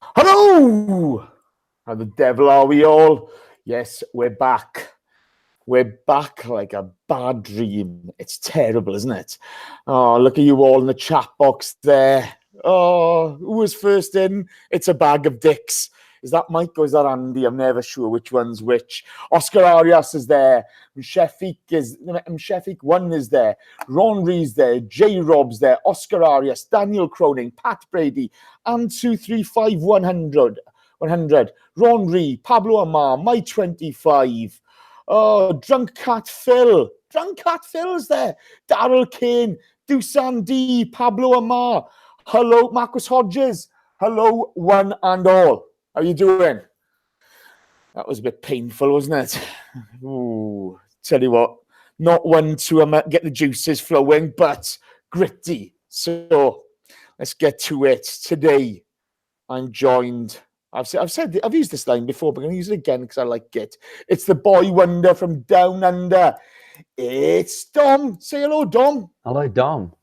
Hello! How the devil are we all? Yes, we're back. We're back like a bad dream. It's terrible, isn't it? Oh, look at you all in the chat box there. Oh, who was first in? It's a bag of dicks. Is that Mike or is that Andy? I'm never sure which one's which. Oscar Arias is there. Mshefik 1 is there. Ron Rees there. J Rob's there. Oscar Arias, Daniel Croning, Pat Brady, and 235100. 100. Ron Ree, Pablo Amar, My 25. Oh, Drunk Cat Phil. Drunk Cat Phil's there. Daryl Kane, Dusan D, Pablo Amar. Hello, Marcus Hodges. Hello, one and all. How you doing? That was a bit painful, wasn't it? Ooh, tell you what, not one to get the juices flowing, but gritty. So let's get to it. Today, I'm joined. I've used this line before, but I'm going to use it again because I like it. It's the boy wonder from down under. It's Dom. Say hello, Dom. Hello, Dom.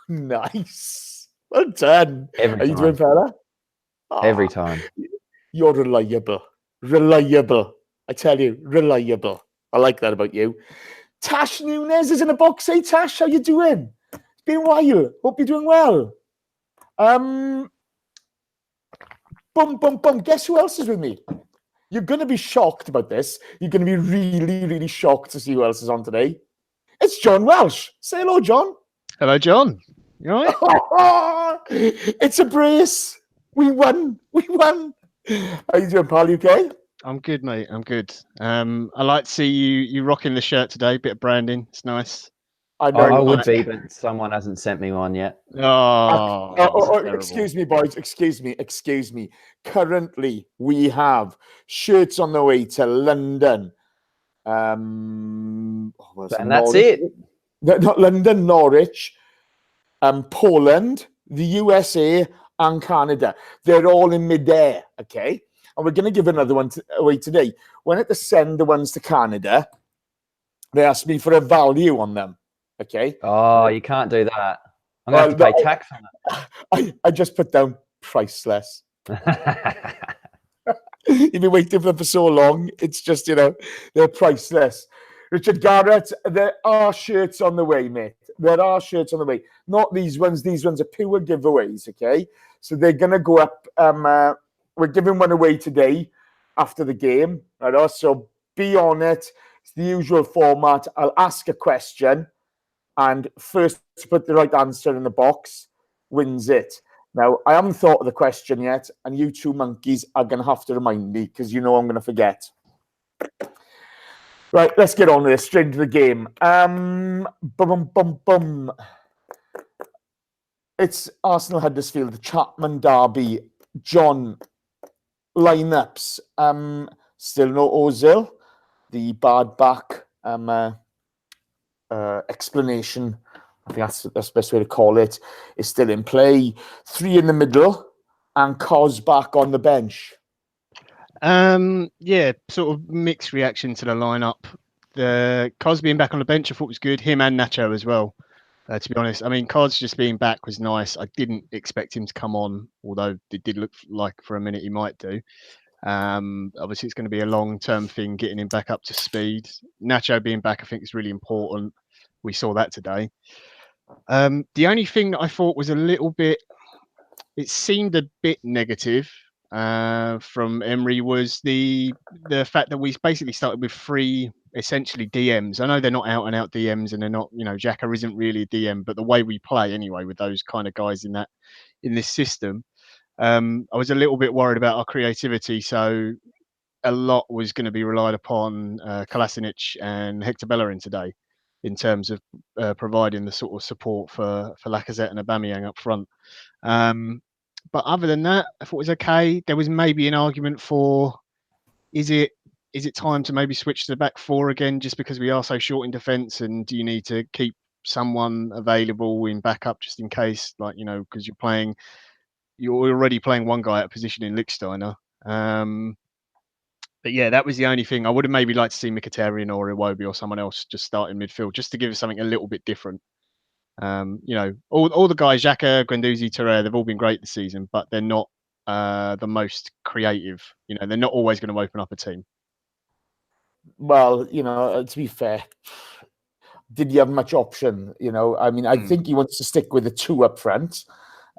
Nice. Well done. How you doing, fella? Every time. You're reliable. Reliable. I tell you, reliable. I like that about you. Tash Nunes is in the box. Hey, Tash, how you doing? It's been a while. Hope you're doing well. Boom, boom, boom. Guess who else is with me? You're going to be shocked about this. You're going to be really, really shocked to see who else is on today. It's John Welsh. Say hello, John. Hello, John. You all right? It's a brace. We won. We won. How you doing, pal? You okay? I'm good, mate. I'm good. I like to see you rocking the shirt today. Bit of branding. It's nice. I would be, but someone hasn't sent me one yet. Excuse me, boys. Excuse me. Currently, we have shirts on the way to London. And that's it. Not London, Norwich, Poland, the USA, and Canada. They're all in midair, okay? And we're going to give another one away today. When I had to send the ones to Canada, they asked me for a value on them, okay? Oh, you can't do that. I'm going to have to pay tax on that. I just put down priceless. You've been waiting for them for so long. It's just, they're priceless. Richard Garrett, there are shirts on the way, mate. There are shirts on the way. Not these ones. These ones are pure giveaways, okay? So they're going to go up. We're giving one away today after the game. Right? So be on it. It's the usual format. I'll ask a question, and first to put the right answer in the box wins it. Now, I haven't thought of the question yet, and you two monkeys are going to have to remind me because you know I'm going to forget. Right, let's get on with this. Straight into the game. It's Arsenal Huddersfield, the Chapman Derby. John, lineups. Still no Ozil. The bad back explanation, I think that's the best way to call it, is still in play. 3 in the middle and Cos back on the bench. Yeah, sort of mixed reaction to the lineup. The Cos being back on the bench, I thought was good. Him and Nacho as well. To be honest, I mean, Cos just being back was nice. I didn't expect him to come on, although it did look like for a minute he might do. Obviously, it's going to be a long-term thing getting him back up to speed. Nacho being back, I think, is really important. We saw that today. The only thing that I thought was a little bit, it seemed a bit negative from Emery was the fact that we basically started with 3 essentially DMs. I know they're not out and out DMs, and they're not, Xhaka isn't really a DM, but the way we play anyway with those kind of guys in this system, I was a little bit worried about our creativity. So a lot was going to be relied upon Kolasinac and Hector Bellerin today in terms of providing the sort of support for Lacazette and Aubameyang up front. But other than that, I thought it was okay. There was maybe an argument for, is it time to maybe switch to the back 4 again, just because we are so short in defence, and do you need to keep someone available in backup just in case, because you're already playing one guy at a position in Lichtsteiner. But yeah, that was the only thing. I would have maybe liked to see Mkhitaryan or Iwobi or someone else just start in midfield, just to give us something a little bit different. All the guys, Xhaka, Guendouzi, Torreira, they've all been great this season, but they're not the most creative. You know, they're not always going to open up a team. Well, to be fair, did he have much option? I mean, I think he wants to stick with the two up front.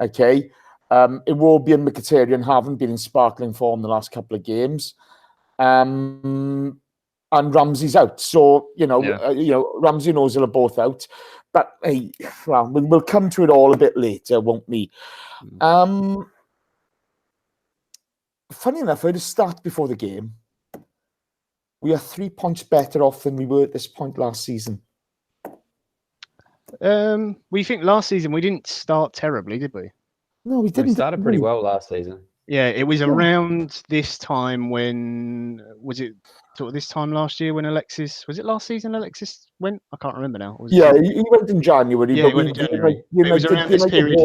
Okay. Iwobi and Mkhitaryan haven't been in sparkling form the last couple of games. And Ramsey's out. So, Ramsey and Ozil are both out. But, hey, well, we'll come to it all a bit later, won't we? Funny enough, I had a stat before the game. We are 3 points better off than we were at this point last season. We think last season we didn't start terribly, did we? No, we didn't. We started pretty well last season. Yeah, it was around this time when was it? Sort of this time last year when Alexis was it last season? Alexis went. I can't remember now. He went in January. Yeah, he went in January. It was around this period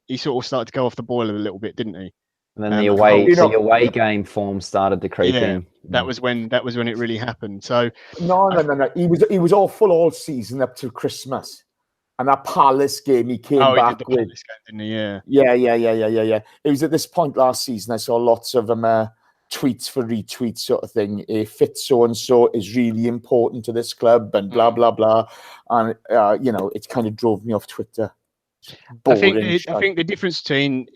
he sort of started to go off the boil a little bit, didn't he? And then the away game form started to creep in. That was when it really happened. So no. He was all full all season up to Christmas. And that Palace game he came back with. Palace game, didn't he? Yeah. It was at this point last season. I saw lots of tweets for retweets sort of thing. Fit so-and-so is really important to this club and blah, blah, blah. And, it kind of drove me off Twitter. I think the difference between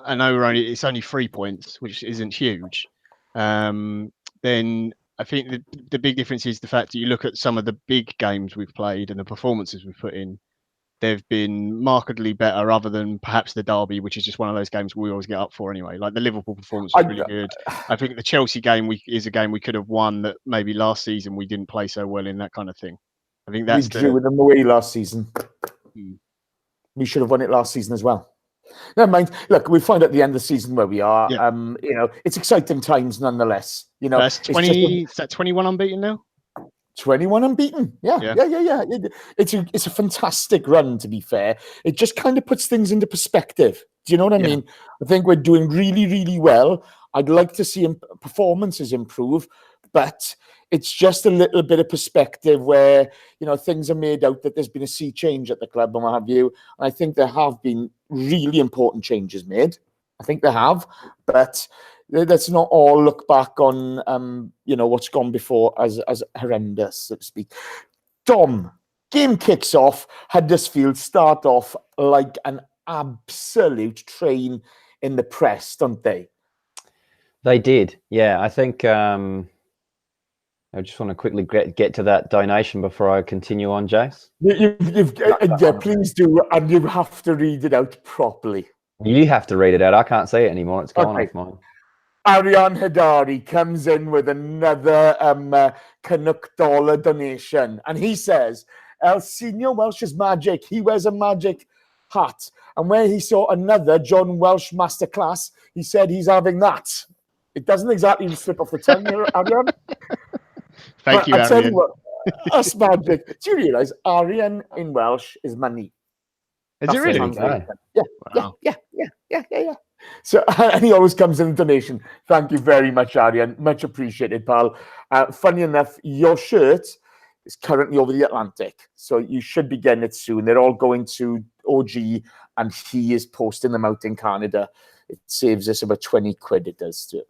I know it's only 3 points, which isn't huge. Then I think the big difference is the fact that you look at some of the big games we've played and the performances we've put in, they've been markedly better other than perhaps the derby, which is just one of those games we always get up for anyway. Like the Liverpool performance was really good. I think the Chelsea game is a game we could have won that maybe last season we didn't play so well in, that kind of thing. I think that's we drew with them away last season. We should have won it last season as well. Never mind. Look, we'll find out at the end of the season where we are. Yeah. It's exciting times nonetheless. That's 20. Is that 21 unbeaten now? 21 unbeaten. Yeah. It's a fantastic run, to be fair. It just kind of puts things into perspective. Do you know what I mean? I think we're doing really, really well. I'd like to see performances improve, but it's just a little bit of perspective where, things are made out that there's been a sea change at the club and what have you. And I think there have been really important changes made. I think there have, but let's not all look back on, what's gone before as horrendous, so to speak. Dom, game kicks off. Huddersfield start off like an absolute train in the press, don't they? They did. Yeah, I think... I just want to quickly get to that donation before I continue on, Jace. Please do, and you have to read it out properly. You have to read it out. I can't see it anymore. It's gone off mine. Arian Hadari comes in with another Canuck dollar donation, and he says, El Senior Welsh is magic. He wears a magic hat. And when he saw another John Welsh masterclass, he said he's having that. It doesn't exactly slip off the tongue here, Arian. Thank you, Arian. Tell you what, us magic. Do you realise Arian in Welsh is money? Is it really? Yeah. So, and he always comes in a donation. Thank you very much, Arian. Much appreciated, pal. Funny enough, your shirt is currently over the Atlantic, so you should be getting it soon. They're all going to OG, and he is posting them out in Canada. It saves us about 20 quid. It does, too.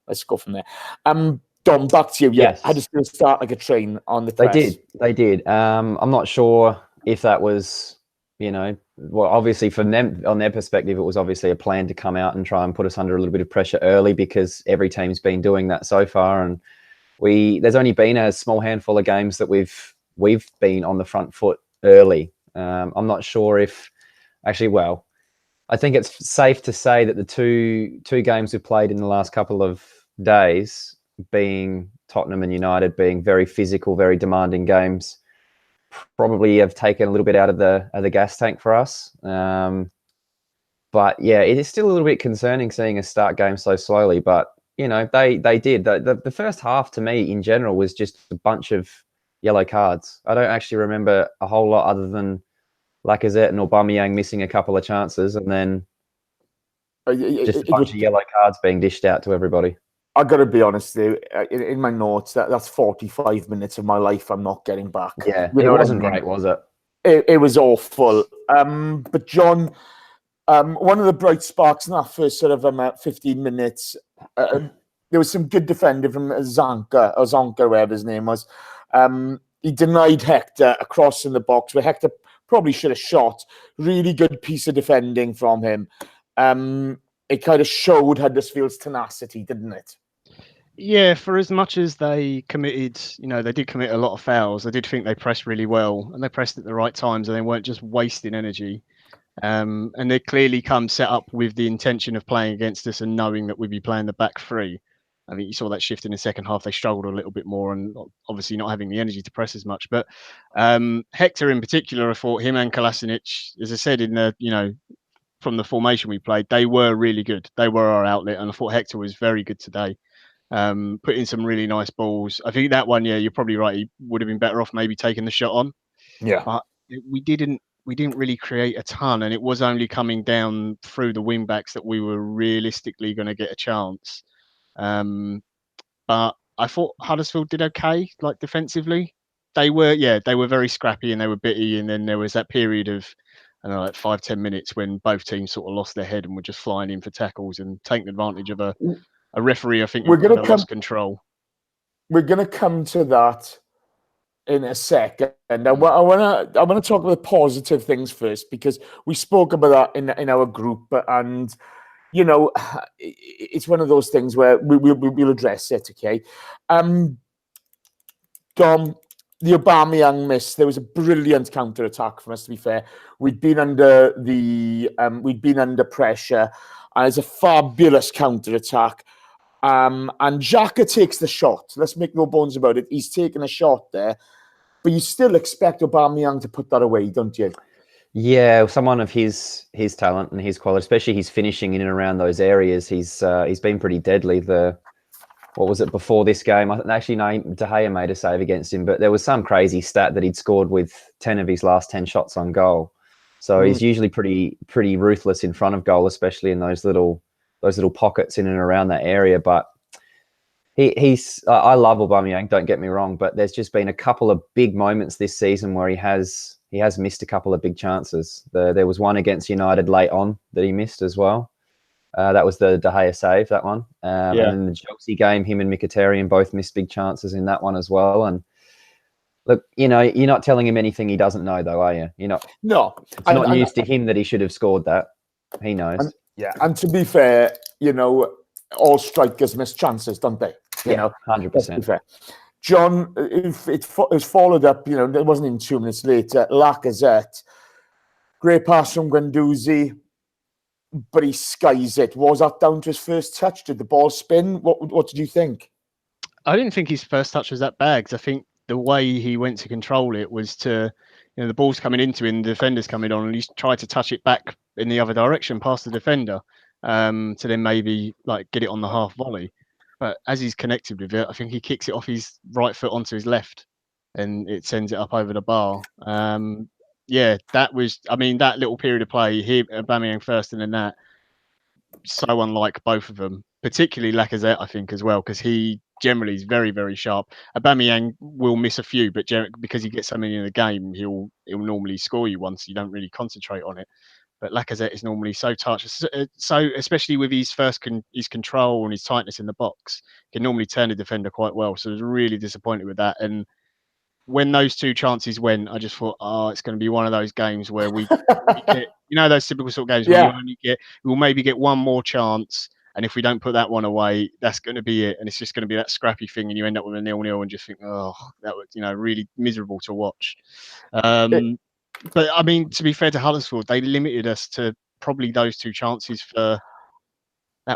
Let's go from there. Dom, back to you. Yes. I just start like a train on the press. They did. I'm not sure if that was, obviously from them, on their perspective, it was obviously a plan to come out and try and put us under a little bit of pressure early because every team's been doing that so far. And there's only been a small handful of games that we've been on the front foot early. I'm not sure if I think it's safe to say that the two games we played in the last couple of days, being Tottenham and United, being very physical, very demanding games, probably have taken a little bit out of the gas tank for us. But yeah, it is still a little bit concerning seeing us start games so slowly. But they did. The first half to me in general was just a bunch of yellow cards. I don't actually remember a whole lot other than Lacazette and Aubameyang missing a couple of chances, and then just a bunch of yellow cards being dished out to everybody. I got to be honest, though, in my notes, that's 45 minutes of my life I'm not getting back. Yeah, it wasn't great, was it? It was awful. But John, One of the bright sparks in that first sort of 15 minutes, there was some good defending from Zonka, whatever his name was. He denied Hector a cross in the box where Hector probably should have shot. Really good piece of defending from him. It kind of showed Huddersfield's tenacity, didn't it? Yeah, for as much as they committed, they did commit a lot of fouls. I did think they pressed really well, and they pressed at the right times, and they weren't just wasting energy. And they clearly come set up with the intention of playing against us and knowing that we'd be playing the back three. I think you saw that shift in the second half. They struggled a little bit more and obviously not having the energy to press as much. But Hector in particular, I thought him and Kolasinac, as I said, from the formation we played, they were really good. They were our outlet. And I thought Hector was very good today. Put in some really nice balls. I think that one, you're probably right. He would have been better off maybe taking the shot on. Yeah. But we didn't really create a ton, and it was only coming down through the wing backs that we were realistically going to get a chance. But I thought Huddersfield did okay, like defensively. They were very scrappy and they were bitty, and then there was that period of, I don't know, like 5-10 minutes when both teams sort of lost their head and were just flying in for tackles and taking advantage of a referee, I think, who lost control. We're going to come to that in a second. I want to talk about the positive things first, because we spoke about that in our group, and it's one of those things where we'll address it. Okay, Dom, the Aubameyang miss. There was a brilliant counter attack from us. To be fair, we'd been under pressure, and it's a fabulous counter attack. And Xhaka takes the shot. Let's make no bones about it. He's taking a shot there. But you still expect Aubameyang to put that away, don't you? Yeah, someone of his talent and his quality, especially his finishing in and around those areas, he's been pretty deadly. What was it before this game? Actually, no, De Gea made a save against him, but there was some crazy stat that he'd scored with 10 of his last 10 shots on goal. So he's usually pretty ruthless in front of goal, especially in those little pockets in and around that area. But I love Aubameyang, don't get me wrong, but there's just been a couple of big moments this season where he has missed a couple of big chances. There was one against United late on that he missed as well. That was the De Gea save, that one. And in the Chelsea game, him and Mkhitaryan both missed big chances in that one as well. And look, you're not telling him anything he doesn't know, though, are you? You're not. No, it's not news to him that he should have scored that. He knows. And to be fair, all strikers miss chances, don't they? 100%. John, it was followed up, it wasn't even 2 minutes later. Lacazette, great pass from Guendouzi, but he skies it. Was that down to his first touch? Did the ball spin? What did you think? I didn't think his first touch was that bad, because I think the way he went to control it was to, the ball's coming into him, the defender's coming on, and he tried to touch it back in the other direction past the defender, to then maybe get it on the half volley. But as he's connected with it, I think he kicks it off his right foot onto his left, and it sends it up over the bar. That was, that little period of play, here Aubameyang first and then that, so unlike both of them, particularly Lacazette, I think, as well, because he generally is very, very sharp. Aubameyang will miss a few, but because he gets so many in the game, he'll normally score you once. You don't really concentrate on it. But Lacazette is normally so touched, so especially with his his control and his tightness in the box, can normally turn a defender quite well. So I was really disappointed with that. And when those two chances went, I just thought, it's going to be one of those games where we get, those typical sort of games where we'll maybe get one more chance, and if we don't put that one away, that's going to be it, and it's just going to be that scrappy thing, and you end up with a 0-0 and just think, that was really miserable to watch. But to be fair to Huddersfield, they limited us to probably those two chances that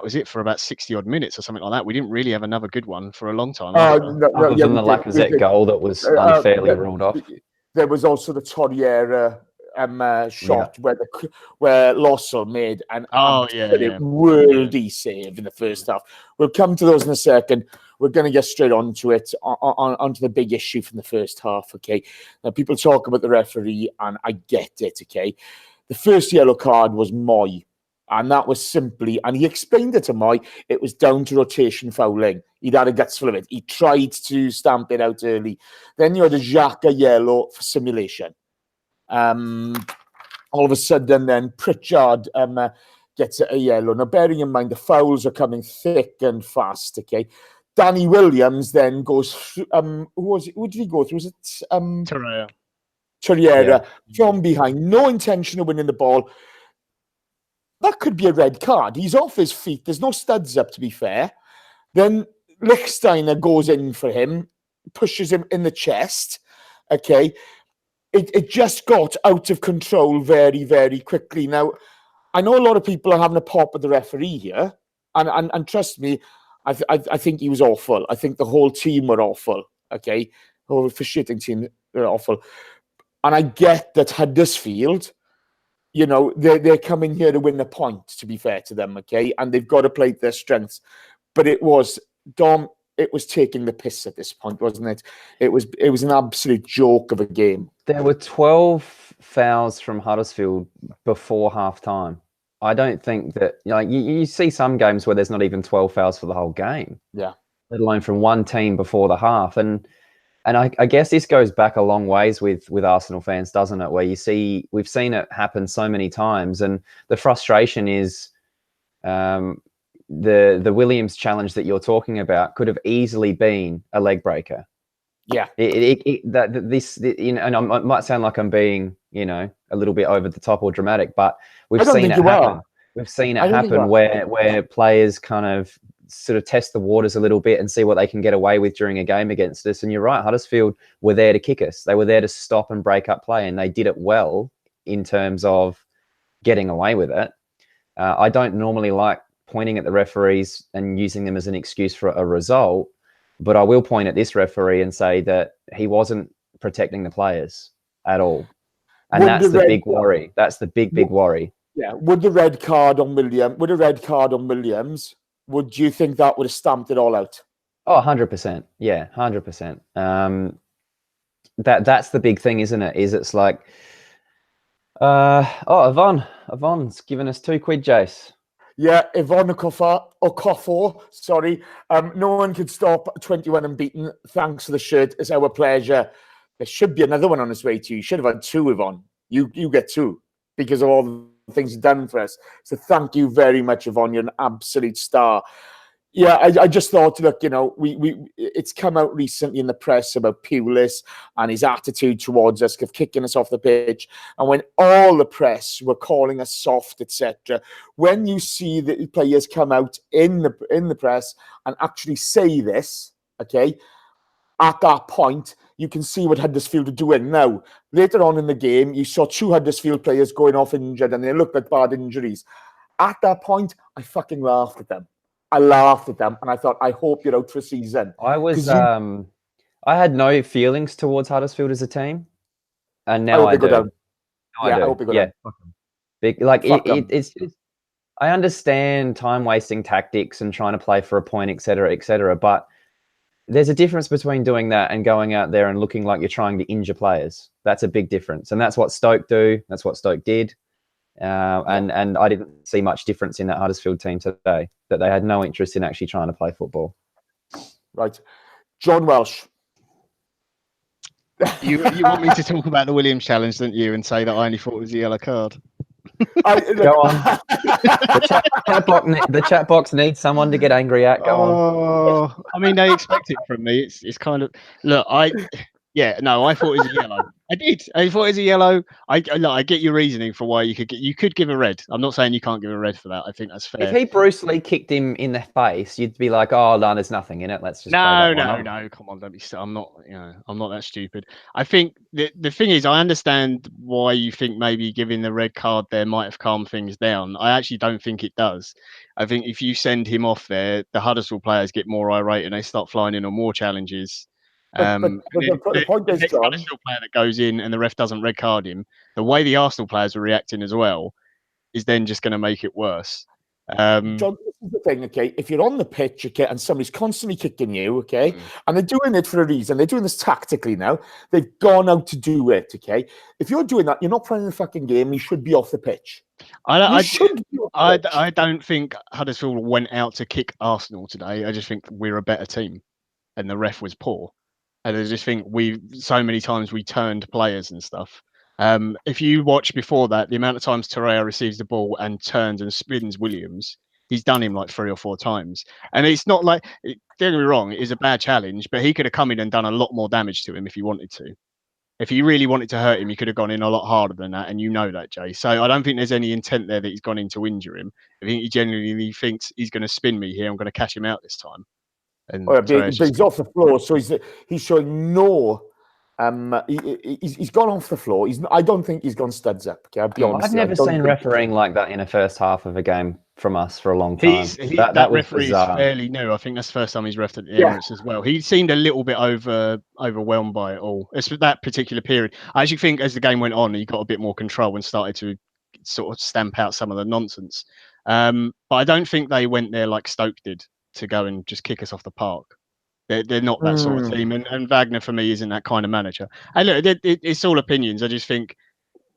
was it for about 60 odd minutes or something like that. We didn't really have another good one for a long time. Other than the Lacazette goal that was unfairly ruled off. There was also the Torreira shot where Lossell made an worldy save in the first half. We'll come to those in a second. We're going to get straight onto it, onto the big issue from the first half, okay? Now, people talk about the referee, and I get it, okay? The first yellow card was Moy, and that was simply, and he explained it to Moy, it was down to rotation fouling. He'd had a guts full of it. He tried to stamp it out early. Then you had a Xhaka yellow for simulation. all of a sudden, then Pritchard gets a yellow. Now, bearing in mind, the fouls are coming thick and fast, okay? Danny Williams then goes through, who did he go through? Was it Torreira. Torreira from behind, no intention of winning the ball. That could be a red card. He's off his feet. There's no studs up, to be fair. Then Lichtsteiner goes in for him, pushes him in the chest. Okay. It just got out of control very, very quickly. Now, I know a lot of people are having a pop at the referee here. And trust me, I think he was awful. I think the whole team were awful. Okay. The whole officiating team were awful. And I get that Huddersfield, you know, they're coming here to win the point, to be fair to them, okay? And they've got to play to their strengths. But it was, Dom, it was taking the piss at this point, wasn't it? It was an absolute joke of a game. There were 12 fouls from Huddersfield before half-time. I don't think that, you know, you see some games where there's not even 12 fouls for the whole game. Yeah. Let alone from one team before the half. And I guess this goes back a long ways with Arsenal fans, doesn't it? Where we've seen it happen so many times, and the frustration is the Williams challenge that you're talking about could have easily been a leg breaker. Yeah. You know, and it might sound like I'm being, you know, a little bit over the top or dramatic, but we've seen it happen. We've seen it happen where players kind of sort of test the waters a little bit and see what they can get away with during a game against us. And you're right, Huddersfield were there to kick us. They were there to stop and break up play, and they did it well in terms of getting away with it. I don't normally like pointing at the referees and using them as an excuse for a result, but I will point at this referee and say that he wasn't protecting the players at all. And that's the big worry. That's the big worry. Yeah. Would a red card on Williams, would you think that would have stamped it all out? Oh, 100%. Yeah, 100%. That's the big thing, isn't it? It's like, Yvonne's given us £2, Jace. Yeah, Yvonne Okofor, sorry. No one could stop 21 unbeaten. Thanks for the shirt. It's our pleasure. There should be another one on its way to you. You should have had 2, Yvonne. You get 2 because of all the things you've done for us. So thank you very much, Yvonne. You're an absolute star. Yeah, I just thought, look, you know, it's come out recently in the press about Pulis and his attitude towards us of kicking us off the pitch. And when all the press were calling us soft, etc., when you see the players come out in the press and actually say this, okay, at that point, you can see what Huddersfield are doing. Now, later on in the game, you saw 2 Huddersfield players going off injured, and they looked like bad injuries. At that point, I fucking laughed at them. And I thought, I hope you're out for a season. I had no feelings towards Huddersfield as a team, and now I do. I hope they go down. It's just, I understand time wasting tactics and trying to play for a point, etc., but there's a difference between doing that and going out there and looking like you're trying to injure players. That's a big difference, and that's what Stoke do. That's what Stoke did. And I didn't see much difference in that Huddersfield team today, that they had no interest in actually trying to play football. Right. John Welsh. You want me to talk about the Williams challenge, don't you, and say that I only thought it was a yellow card? Go on. The chat box needs someone to get angry at. Go on. I mean, they expect it from me. It's kind of, look, I thought it was a yellow. I did. I thought it was a yellow. I get your reasoning for why you could give a red. I'm not saying you can't give a red for that. I think that's fair. If he Bruce Lee kicked him in the face, you'd be like, oh no, there's nothing in it. Let's just no. Come on, don't be. I'm not that stupid. I think the thing is, I understand why you think maybe giving the red card there might have calmed things down. I actually don't think it does. I think if you send him off there, the Huddersfield players get more irate and they start flying in on more challenges. The point is, John, Huddersfield player that goes in and the ref doesn't red card him, the way the Arsenal players are reacting as well is then just going to make it worse. John, this is the thing, okay? If you're on the pitch, okay, and somebody's constantly kicking you, okay, and they're doing it for a reason, they're doing this tactically now, they've gone out to do it, okay? If you're doing that, you're not playing the fucking game, you should be off the pitch. I don't think Huddersfield went out to kick Arsenal today. I just think we're a better team and the ref was poor. And I just think so many times we turned players and stuff. If you watch before that, the amount of times Torreira receives the ball and turns and spins Williams, he's done him like 3 or 4 times. And it's not like, don't get me wrong, it is a bad challenge, but he could have come in and done a lot more damage to him if he wanted to. If he really wanted to hurt him, he could have gone in a lot harder than that, and you know that, Jay. So I don't think there's any intent there that he's gone in to injure him. I think he genuinely thinks he's going to spin me here. I'm going to catch him out this time. And but he's off the floor, so he's showing no. He's gone off the floor. I don't think he's gone studs up. Okay, I'll be honest. I've never seen refereeing like that in a first half of a game from us for a long time. That referee is fairly new. I think that's the first time he's refed at the Emirates as well. He seemed a little bit overwhelmed by it all. It's that particular period. I actually think as the game went on, he got a bit more control and started to sort of stamp out some of the nonsense. But I don't think they went there like Stoke did to go and just kick us off the park. They're not that sort of team, and Wagner for me isn't that kind of manager. And look, it's all opinions. I just think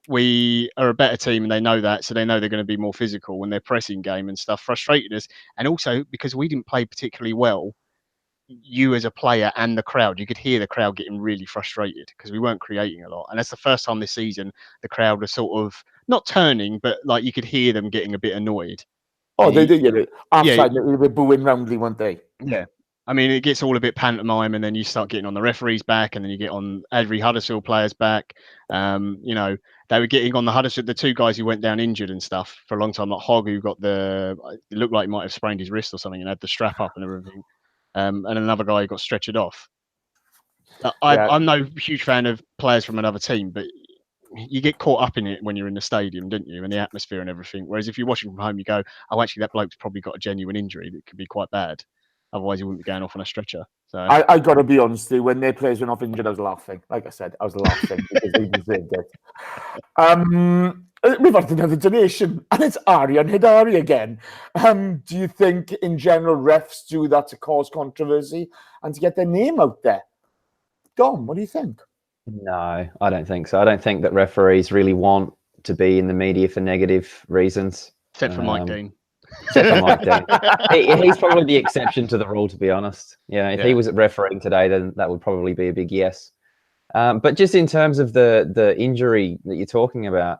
we are a better team, and they know that, so they know they're going to be more physical when their pressing game and stuff frustrated us. And also because we didn't play particularly well, you as a player and the crowd, you could hear the crowd getting really frustrated because we weren't creating a lot. And that's the first time this season the crowd was sort of not turning, but like you could hear them getting a bit annoyed. Oh, they did. Yeah, outside they were booing roundly, weren't they? Yeah. I mean, it gets all a bit pantomime, and then you start getting on the referees back, and then you get on every Huddersfield players back. You know, they were getting on the Huddersfield, the 2 guys who went down injured and stuff for a long time, like Hogg, who got it looked like he might have sprained his wrist or something and had the strap up and everything. And another guy who got stretchered off. I'm no huge fan of players from another team, but you get caught up in it when you're in the stadium, don't you? And the atmosphere and everything. Whereas if you're watching from home, you go, oh, actually, that bloke's probably got a genuine injury that could be quat bad. Otherwise, he wouldn't be going off on a stretcher. So I got to be honest, when their players went off injured, I was laughing. Like I said, I was laughing because they deserved it. We've had another donation, and it's Aryan Hidari again. Do you think, in general, refs do that to cause controversy and to get their name out there? Dom, what do you think? No, I don't think so. I don't think that referees really want to be in the media for negative reasons. Except for Mike Dean. Except for Mike Dean. He's probably the exception to the rule, to be honest. Yeah, if he was refereeing today, then that would probably be a big yes. But just in terms of the injury that you're talking about,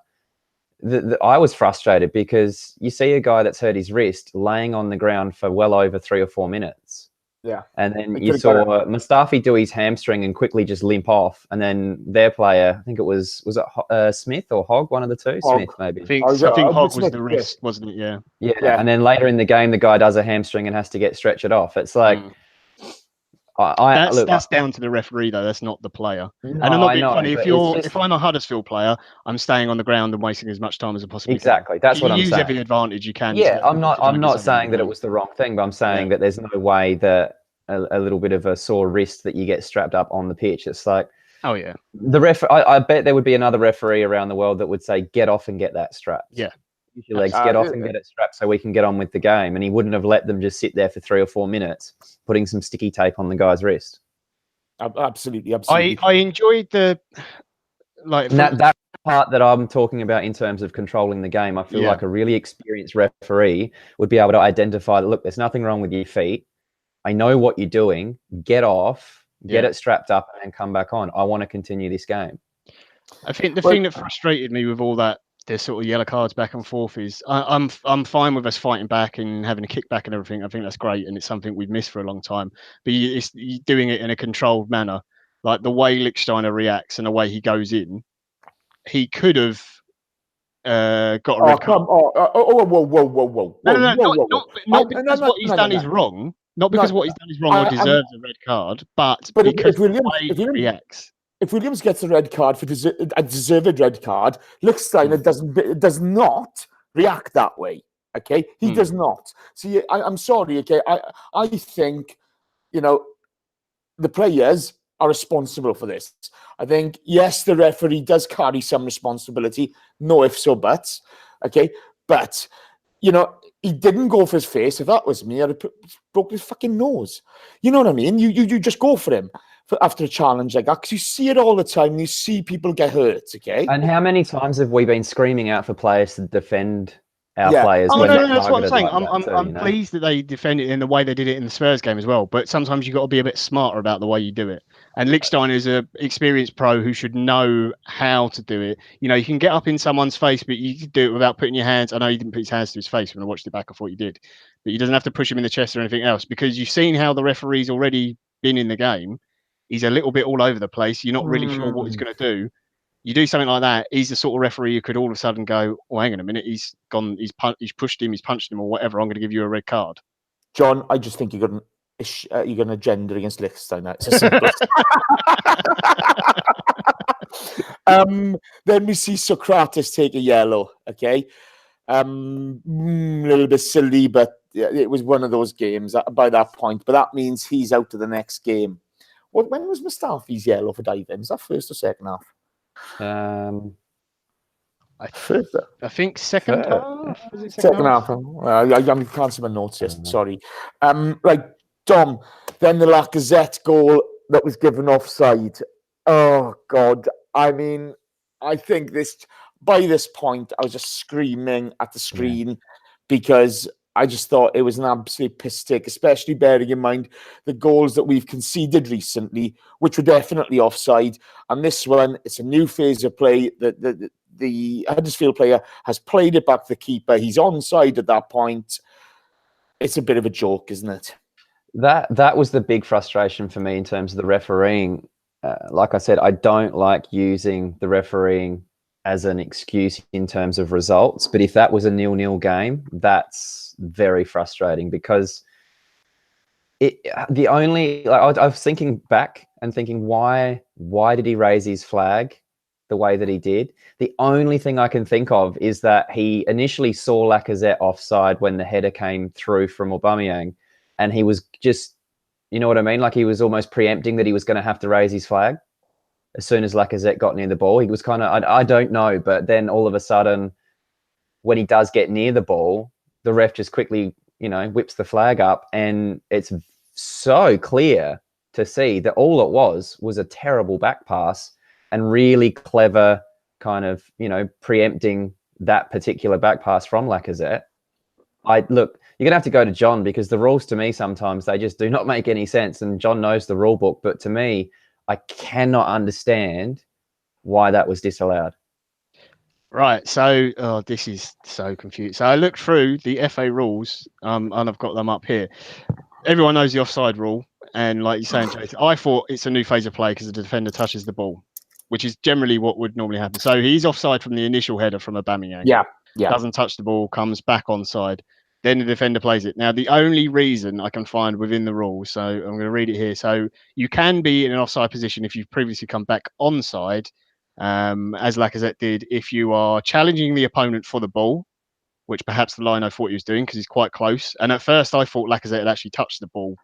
I was frustrated because you see a guy that's hurt his wrist laying on the ground for well over 3 or 4 minutes. Yeah. And then you saw Mustafi do his hamstring and quickly just limp off. And then their player, I think it was it Smith or Hogg, one of the two? Hogg. Smith, maybe. I think Hogg was the wrist, wasn't it? Yeah. Yeah. And then later in the game, the guy does a hamstring and has to get stretchered off. It's like... That's down to the referee, though. That's not the player. No, and I'm not being funny. If I'm a Huddersfield player, I'm staying on the ground and wasting as much time as I possibly can. That's what I'm saying. Use every advantage you can. Yeah, I'm not saying that it was the wrong thing, but I'm saying that there's no way that a little bit of a sore wrist that you get strapped up on the pitch. It's like, oh yeah, I bet there would be another referee around the world that would say, "Get off and get that strapped." Yeah. Use your legs, get off and get it strapped so we can get on with the game. And he wouldn't have let them just sit there for 3 or 4 minutes, putting some sticky tape on the guy's wrist. Absolutely. I enjoyed that part that I'm talking about in terms of controlling the game. I feel like a really experienced referee would be able to identify that, look, there's nothing wrong with your feet. I know what you're doing. Get off, get it strapped up, and come back on. I want to continue this game. I think the thing that frustrated me with all that, there's sort of yellow cards back and forth, is I'm fine with us fighting back and having a kick back and everything. I think that's great, and it's something we've missed for a long time. But you're doing it in a controlled manner, like the way Lichtsteiner reacts and the way he goes in. He could have got a red card. Whoa! Not because what he's done is wrong. Not because what he's done is wrong or deserves a red card, but because the way he reacts. If Williams gets a red card for a deserved red card, Lichtsteiner does not react that way. Okay, he does not. See, I'm sorry. Okay, I think the players are responsible for this. I think yes, the referee does carry some responsibility. No ifs or buts. Okay, but he didn't go for his face. If that was me, I'd have broke his fucking nose. You know what I mean? You just go for him. After a challenge like that, because you see it all the time. You see people get hurt, okay? And how many times have we been screaming out for players to defend our Yeah. players Oh when no, they're that's what I'm targeted saying. like that too, I'm you know? pleased that they defended it in the way they did it in the Spurs game as well. But sometimes you've got to be a bit smarter about the way you do it. And Lichtsteiner is a experienced pro who should know how to do it. You know, you can get up in someone's face, but you can do it without putting your hands. I know he didn't put his hands to his face when I watched it back. I thought he did, but he doesn't have to push him in the chest or anything else because you've seen how the referee's already been in the game. He's a little bit all over the place. You're not really sure what he's going to do. You do something like that, he's the sort of referee who could all of a sudden go, "Oh, hang on a minute, he's gone, he's pushed him, he's punched him, or whatever. I'm going to give you a red card." John, I just think you're going to gender against Lichtsteiner. It's as simple. Then we see Socrates take a yellow. Okay, a little bit silly, but it was one of those games by that point. But that means he's out to the next game. When was Mustafi's yellow for diving? Is that first or second half? I First. think second half. Was it Second half. I can't see my notes yet. Sorry. Right, Dom. Then the Lacazette goal that was given offside. Oh God! I mean, I think by this point I was just screaming at the screen because I just thought it was an absolute piss take, especially bearing in mind the goals that we've conceded recently, which were definitely offside. And this one, it's a new phase of play. The Huddersfield player has played it back to the keeper. He's onside at that point. It's a bit of a joke, isn't it? That was the big frustration for me in terms of the refereeing. Like I said, I don't like using the refereeing as an excuse in terms of results. But if that was a 0-0 game, that's very frustrating because I was thinking back and thinking, why did he raise his flag the way that he did? The only thing I can think of is that he initially saw Lacazette offside when the header came through from Aubameyang, and he was just, you know what I mean? Like he was almost preempting that he was going to have to raise his flag as soon as Lacazette got near the ball. He was kind of, I don't know, but then all of a sudden, when he does get near the ball, the ref just quickly, whips the flag up, and it's so clear to see that all it was a terrible back pass and really clever kind of, preempting that particular back pass from Lacazette. Look, you're going to have to go to John because the rules to me sometimes they just do not make any sense, and John knows the rule book, but to me, I cannot understand why that was disallowed. Right, so this is so confusing. So I looked through the FA rules, and I've got them up here. Everyone knows the offside rule, and like you're saying, Jason, I thought it's a new phase of play because the defender touches the ball, which is generally what would normally happen. So he's offside from the initial header from Aubameyang. Yeah. Doesn't touch the ball, comes back onside. Then the defender plays it. Now, the only reason I can find within the rules, so I'm going to read it here. So you can be in an offside position if you've previously come back onside, as Lacazette did, if you are challenging the opponent for the ball, which perhaps the lino thought he was doing because he's quite close. And at first, I thought Lacazette had actually touched the ball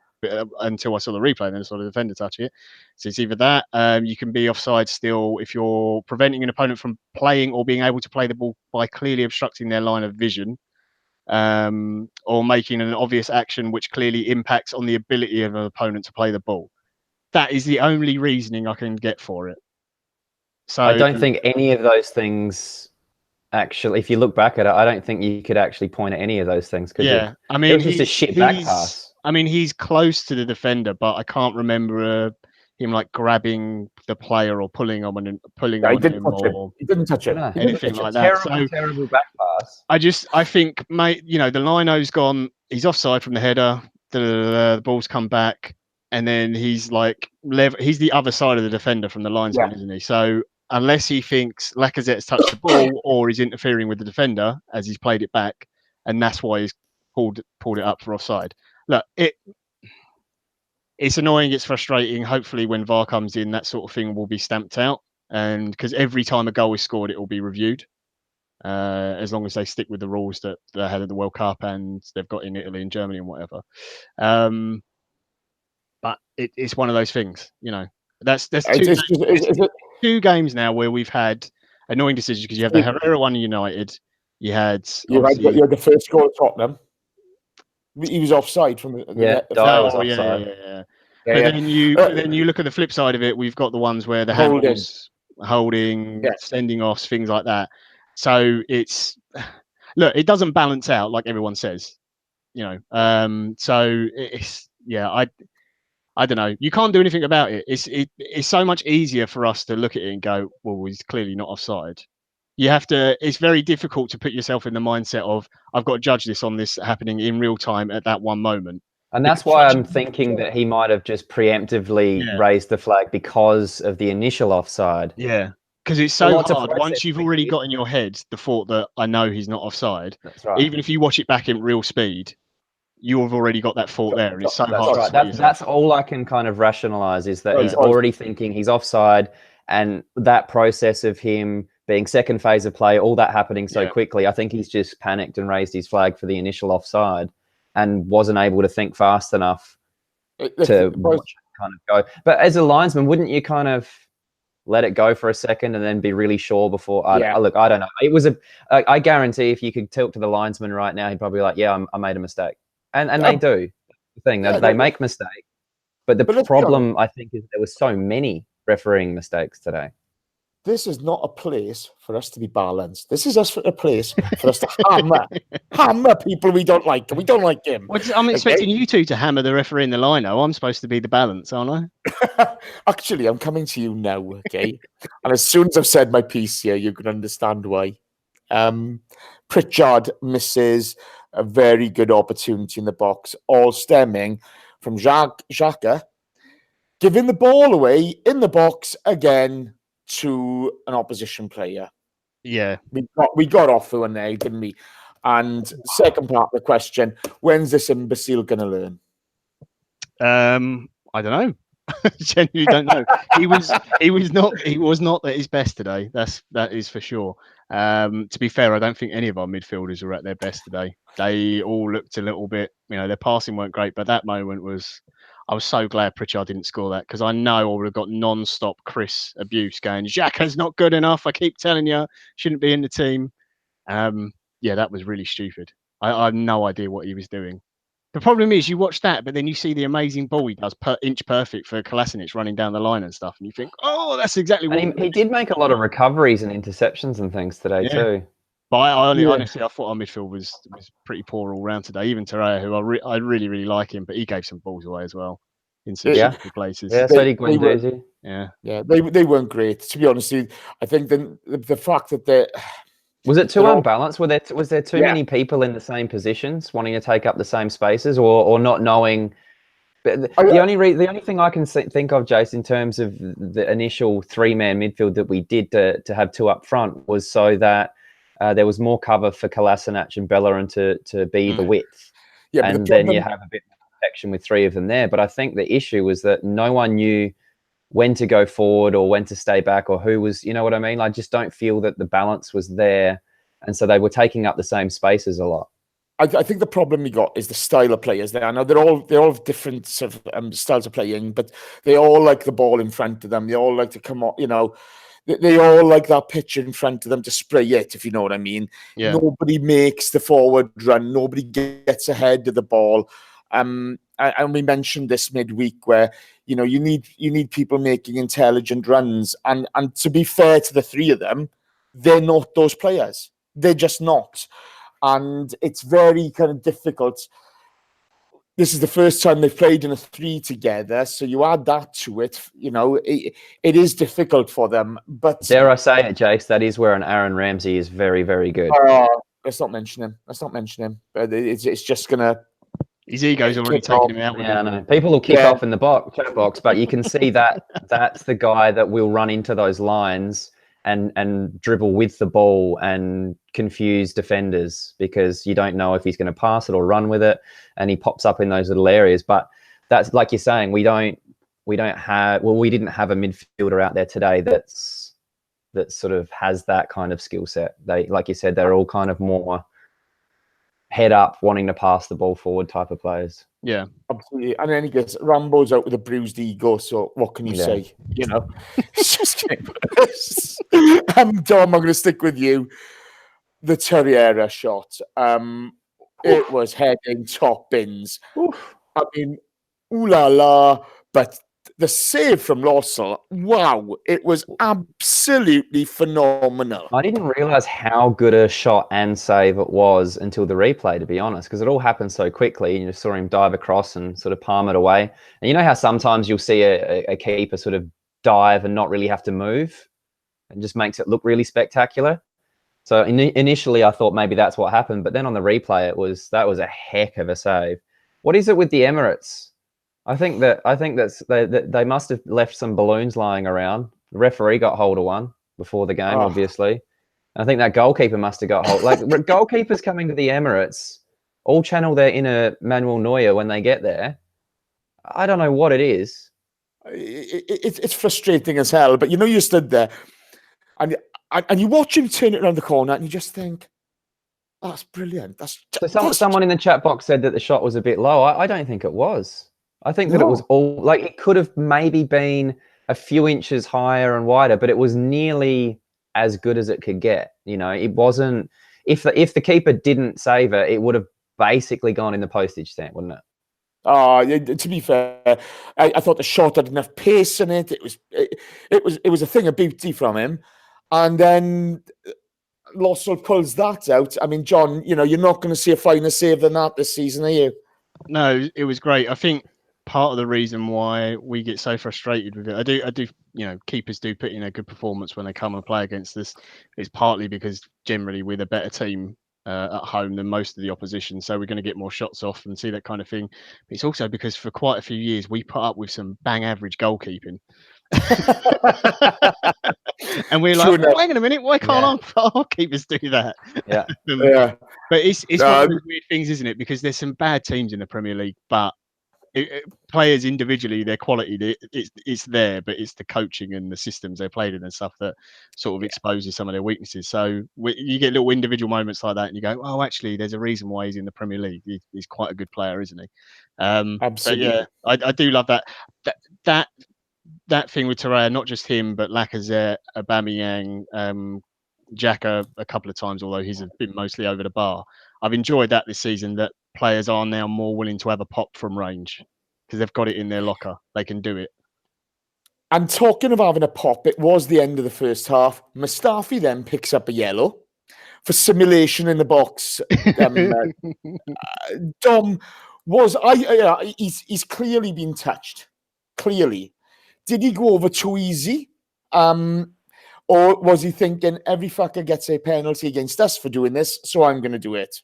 until I saw the replay, and then I saw the defender touch it. So it's either that. You can be offside still if you're preventing an opponent from playing or being able to play the ball by clearly obstructing their line of vision, or making an obvious action which clearly impacts on the ability of an opponent to play the ball. That is the only reasoning I can get for it. So I don't think any of those things actually, if you look back at it, I don't think you could actually point at any of those things. Yeah, I mean, it was just a shit back pass. I mean, he's close to the defender, but I can't remember him like grabbing the player or pulling on him, He didn't touch it. Anything like that. Terrible back pass. I think, mate, the lino's gone. He's offside from the header. The ball's come back, and then he's like he's the other side of the defender from the linesman, isn't he? So unless he thinks Lacazette's touched the ball or he's interfering with the defender as he's played it back, and that's why he's pulled it up for offside. Look, it's annoying, it's frustrating. Hopefully when VAR comes in, that sort of thing will be stamped out, and because every time a goal is scored, it will be reviewed, as long as they stick with the rules that they had at the World Cup and they've got in Italy and Germany and whatever. But it's one of those things, There's two games now where we've had annoying decisions because you have the Herrera one in United. You had the first goal at Tottenham. He was offside from the Dyer was offside. But then you look at the flip side of it. We've got the ones where the handballs, holding, sending offs, things like that. So it's look, it doesn't balance out like everyone says, you know. So it's I don't know. You can't do anything about it. It's so much easier for us to look at it and go, well, he's clearly not offside. You have to. It's very difficult to put yourself in the mindset of I've got to judge this on this happening in real time at that one moment. And that's why I'm thinking that he might have just preemptively raised the flag because of the initial offside. Yeah, because it's so hard. Once you've already got in your head the thought that I know he's not offside, that's right. Even if you watch it back in real speed, you've already got that thought there, and it's so hard. Right. That's all I can kind of rationalize is that he's already thinking he's offside, and that process of him being second phase of play, all that happening so quickly. I think he's just panicked and raised his flag for the initial offside and wasn't able to think fast enough to watch it kind of go. But as a linesman, wouldn't you kind of let it go for a second and then be really sure before? Look, I don't know. It was I guarantee if you could talk to the linesman right now, he'd probably be like, yeah, I made a mistake. And they do. The thing, they make mistakes. But the problem, I think, is there were so many refereeing mistakes today. This is not a place for us to be balanced. This is a place for us to hammer people we don't like. We don't like him. I'm expecting you two to hammer the referee in the lino. I'm supposed to be the balance, aren't I? Actually, I'm coming to you now, okay? And as soon as I've said my piece here, you can understand why. Pritchard misses a very good opportunity in the box, all stemming from Xhaka giving the ball away in the box again to an opposition player. Yeah. We got off one there, didn't we? And second part of the question, when's this imbecile going to learn? I don't know. Genuinely don't know. He was not at his best today. That is for sure. To be fair, I don't think any of our midfielders were at their best today. They all looked a little bit, their passing weren't great, but that moment I was so glad Pritchard didn't score that, because I know I would have got non-stop Chris abuse going, Xhaka's not good enough. I keep telling you, shouldn't be in the team. That was really stupid. I have no idea what he was doing. The problem is you watch that, but then you see the amazing ball he does inch perfect for Kolasinac running down the line and stuff, and you think, oh, that's exactly what he did make a lot of recoveries and interceptions and things today too. But honestly, I thought our midfield was pretty poor all round today. Even Torreira, who I really, really like him, but he gave some balls away as well in some stupid places. Yeah, so did Guendouzi. They weren't great, to be honest. I think the fact that was it too unbalanced? Was there too many people in the same positions wanting to take up the same spaces, or not knowing? But the only thing I can think of, Jace, in terms of the initial 3-man midfield that we did to have two up front was so that there was more cover for Kolasinac and Bellerin to be the width. Yeah, and then you have a bit more protection with 3 of them there. But I think the issue was that no one knew when to go forward or when to stay back, or who was, you know what I mean? I just don't feel that the balance was there. And so they were taking up the same spaces a lot. I think the problem we got is the style of players there. I know they're all different sort of styles of playing, but they all like the ball in front of them. They all like to come on, they all like that pitch in front of them to spray it, if you know what I mean. Yeah. Nobody makes the forward run. Nobody gets ahead of the ball. And we mentioned this midweek where, you need people making intelligent runs. And to be fair to the 3 of them, they're not those players. They're just not. And it's very kind of difficult. This is the first time they've played in a 3 together, so you add that to it. It is difficult for them. But dare I say it, Jace? That is where an Aaron Ramsey is very, very good. Let's not mention him. It's just gonna. His ego's already taken him out. Yeah, I know. People will kick off in the chat box, but you can see that that's the guy that will run into those lines and dribble with the ball and confuse defenders, because you don't know if he's going to pass it or run with it, and he pops up in those little areas. But that's, like you're saying, we didn't have a midfielder out there today that sort of has that kind of skill set. They, like you said, they're all kind of more head up, wanting to pass the ball forward type of players. Yeah, absolutely. And then he gets Rambo's out with a bruised ego. So what can you say? It's just Dom, I'm going to stick with you. The Torreira shot. It was heading top bins. Oof. I mean, ooh la la. But the save from Ozil, wow, it was absolutely phenomenal. I didn't realise how good a shot and save it was until the replay, to be honest, because it all happened so quickly. And you saw him dive across and sort of palm it away. And you know how sometimes you'll see a keeper sort of dive and not really have to move, and just makes it look really spectacular. So initially, I thought maybe that's what happened, but then on the replay, that was a heck of a save. What is it with the Emirates? I think they must have left some balloons lying around. The referee got hold of one before the game, obviously. I think that goalkeeper must have got hold. Like goalkeepers coming to the Emirates, all channel their inner Manuel Neuer when they get there. I don't know what it is. It's frustrating as hell. But you stood there, and you watch him turn it around the corner, and you just think, oh, that's brilliant. Someone in the chat box said that the shot was a bit low. I don't think it was. I think that it was all like it could have maybe been a few inches higher and wider, but it was nearly as good as it could get. It wasn't. If the keeper didn't save it, it would have basically gone in the postage stamp, wouldn't it? To be fair, I thought the shot had enough pace in it. It was a thing of beauty from him, and then Ozil pulls that out. I mean, John, you're not going to see a finer save than that this season, are you? No, it was great. I think part of the reason why we get so frustrated with it, I do, keepers do put in a good performance when they come and play against us. It's partly because generally we're the better team at home than most of the opposition, so we're going to get more shots off and see that kind of thing. But it's also because for quite a few years we put up with some bang average goalkeeping. And we're like, well, hang on a minute, why can't our keepers do that? Yeah. But it's one of those weird things, isn't it? Because there's some bad teams in the Premier League, but players individually, their quality, it's there, but it's the coaching and the systems they played in and stuff that sort of exposes some of their weaknesses. So you get little individual moments like that, and you go, "Oh, actually, there's a reason why he's in the Premier League. He's quite a good player, isn't he?" Absolutely. Yeah, I do love that thing with Torreira, not just him, but Lacazette, Aubameyang, Xhaka a couple of times, although he's been mostly over the bar. I've enjoyed that this season, that players are now more willing to have a pop from range because they've got it in their locker. They can do it. And talking of having a pop, it was the end of the first half. Mustafi then picks up a yellow for simulation in the box. Dom he's clearly been touched. Clearly. Did he go over too easy? Or was he thinking, every fucker gets a penalty against us for doing this, so I'm going to do it?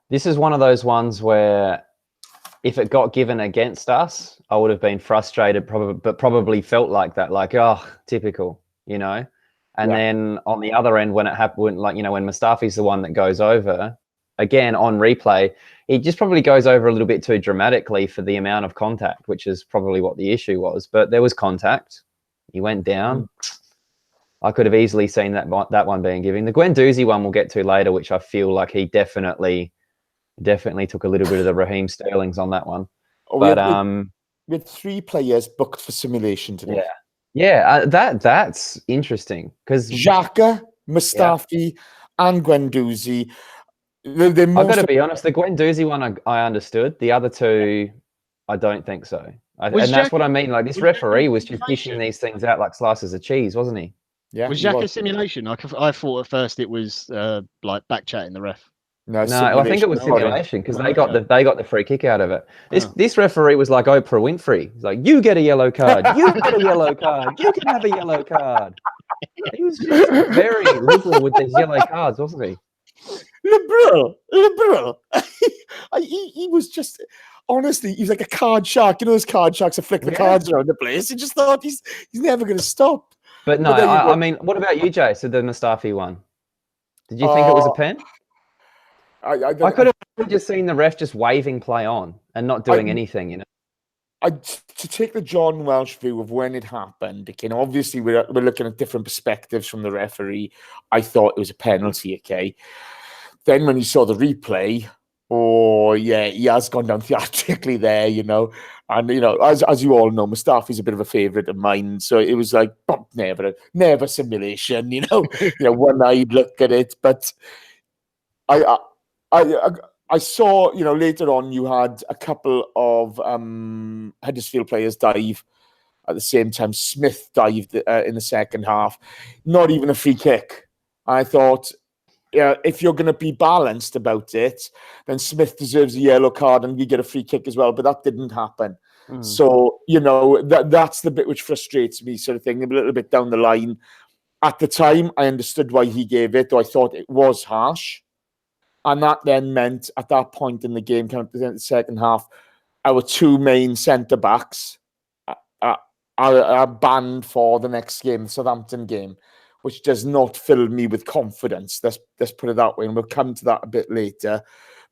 This is one of those ones where if it got given against us, I would have been frustrated, but probably felt like that, like, oh, typical, And then on the other end, when it happened, when Mustafi's the one that goes over, again, on replay, it just probably goes over a little bit too dramatically for the amount of contact, which is probably what the issue was. But there was contact. He went down. I could have easily seen that one being given. The Guendouzi one we'll get to later, which I feel like he definitely took a little bit of the Raheem Sterling's on that one. We had 3 players booked for simulation today. Yeah, that's interesting because Xhaka, Mustafi, and Guendouzi. I've got to be honest, the Guendouzi one I understood. The other 2, I don't think so. And that's what I mean. Like, this referee was just dishing these things out like slices of cheese, wasn't he? Yeah. Was Xhaka simulation? I thought at first it was like back chatting the ref. No, I think it was simulation because they got the free kick out of it. This referee was like Oprah Winfrey. He's like, you get a yellow card, you get a yellow card, you can have a yellow card. He was just very liberal with these yellow cards, wasn't he? Liberal. He was just, honestly, he was like a card shark. Those card sharks that flick the cards around the place. He just thought he's never going to stop. But no, I mean, what about you, Jay? So the Mustafi one, did you think it was a pen? I could have just seen the ref just waving play on and not doing anything, To take the John Welsh view of when it happened, obviously we're looking at different perspectives from the referee. I thought it was a penalty, okay? Then when you saw the replay, he has gone down theatrically there, And, as you all know, Mustafi's a bit of a favourite of mine. So it was like, never simulation, one-eyed look at it. But I I saw, later on you had a couple of Huddersfield players dive at the same time. Smith dived in the second half. Not even a free kick. I thought, if you're going to be balanced about it, then Smith deserves a yellow card and we get a free kick as well. But that didn't happen. So, that's the bit which frustrates me, sort of thing, a little bit down the line. At the time, I understood why he gave it, though I thought it was harsh. And that then meant, at that point in the game, kind of the second half, our two main centre-backs are banned for the next game, the Southampton game, which does not fill me with confidence. Let's put it that way, and we'll come to that a bit later.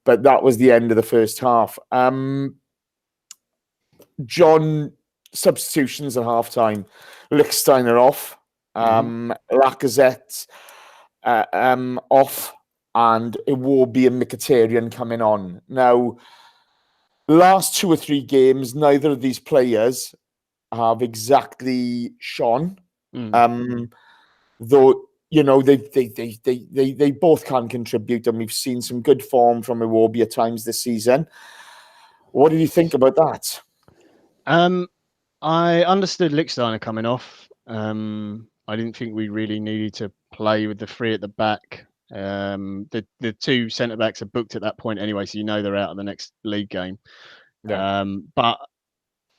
But that was the end of the first half. John, substitutions at half-time. Lichtsteiner off. Lacazette off. And Iwobi and Mkhitaryan coming on. Now, last 2 or 3 games, neither of these players have exactly shone. Though, they both can contribute, and we've seen some good form from Iwobi at times this season. What did you think about that? I understood Lichtsteiner coming off. I didn't think we really needed to play with the 3 at the back. The 2 centre backs are booked at that point anyway, so they're out of the next league game. Yeah. But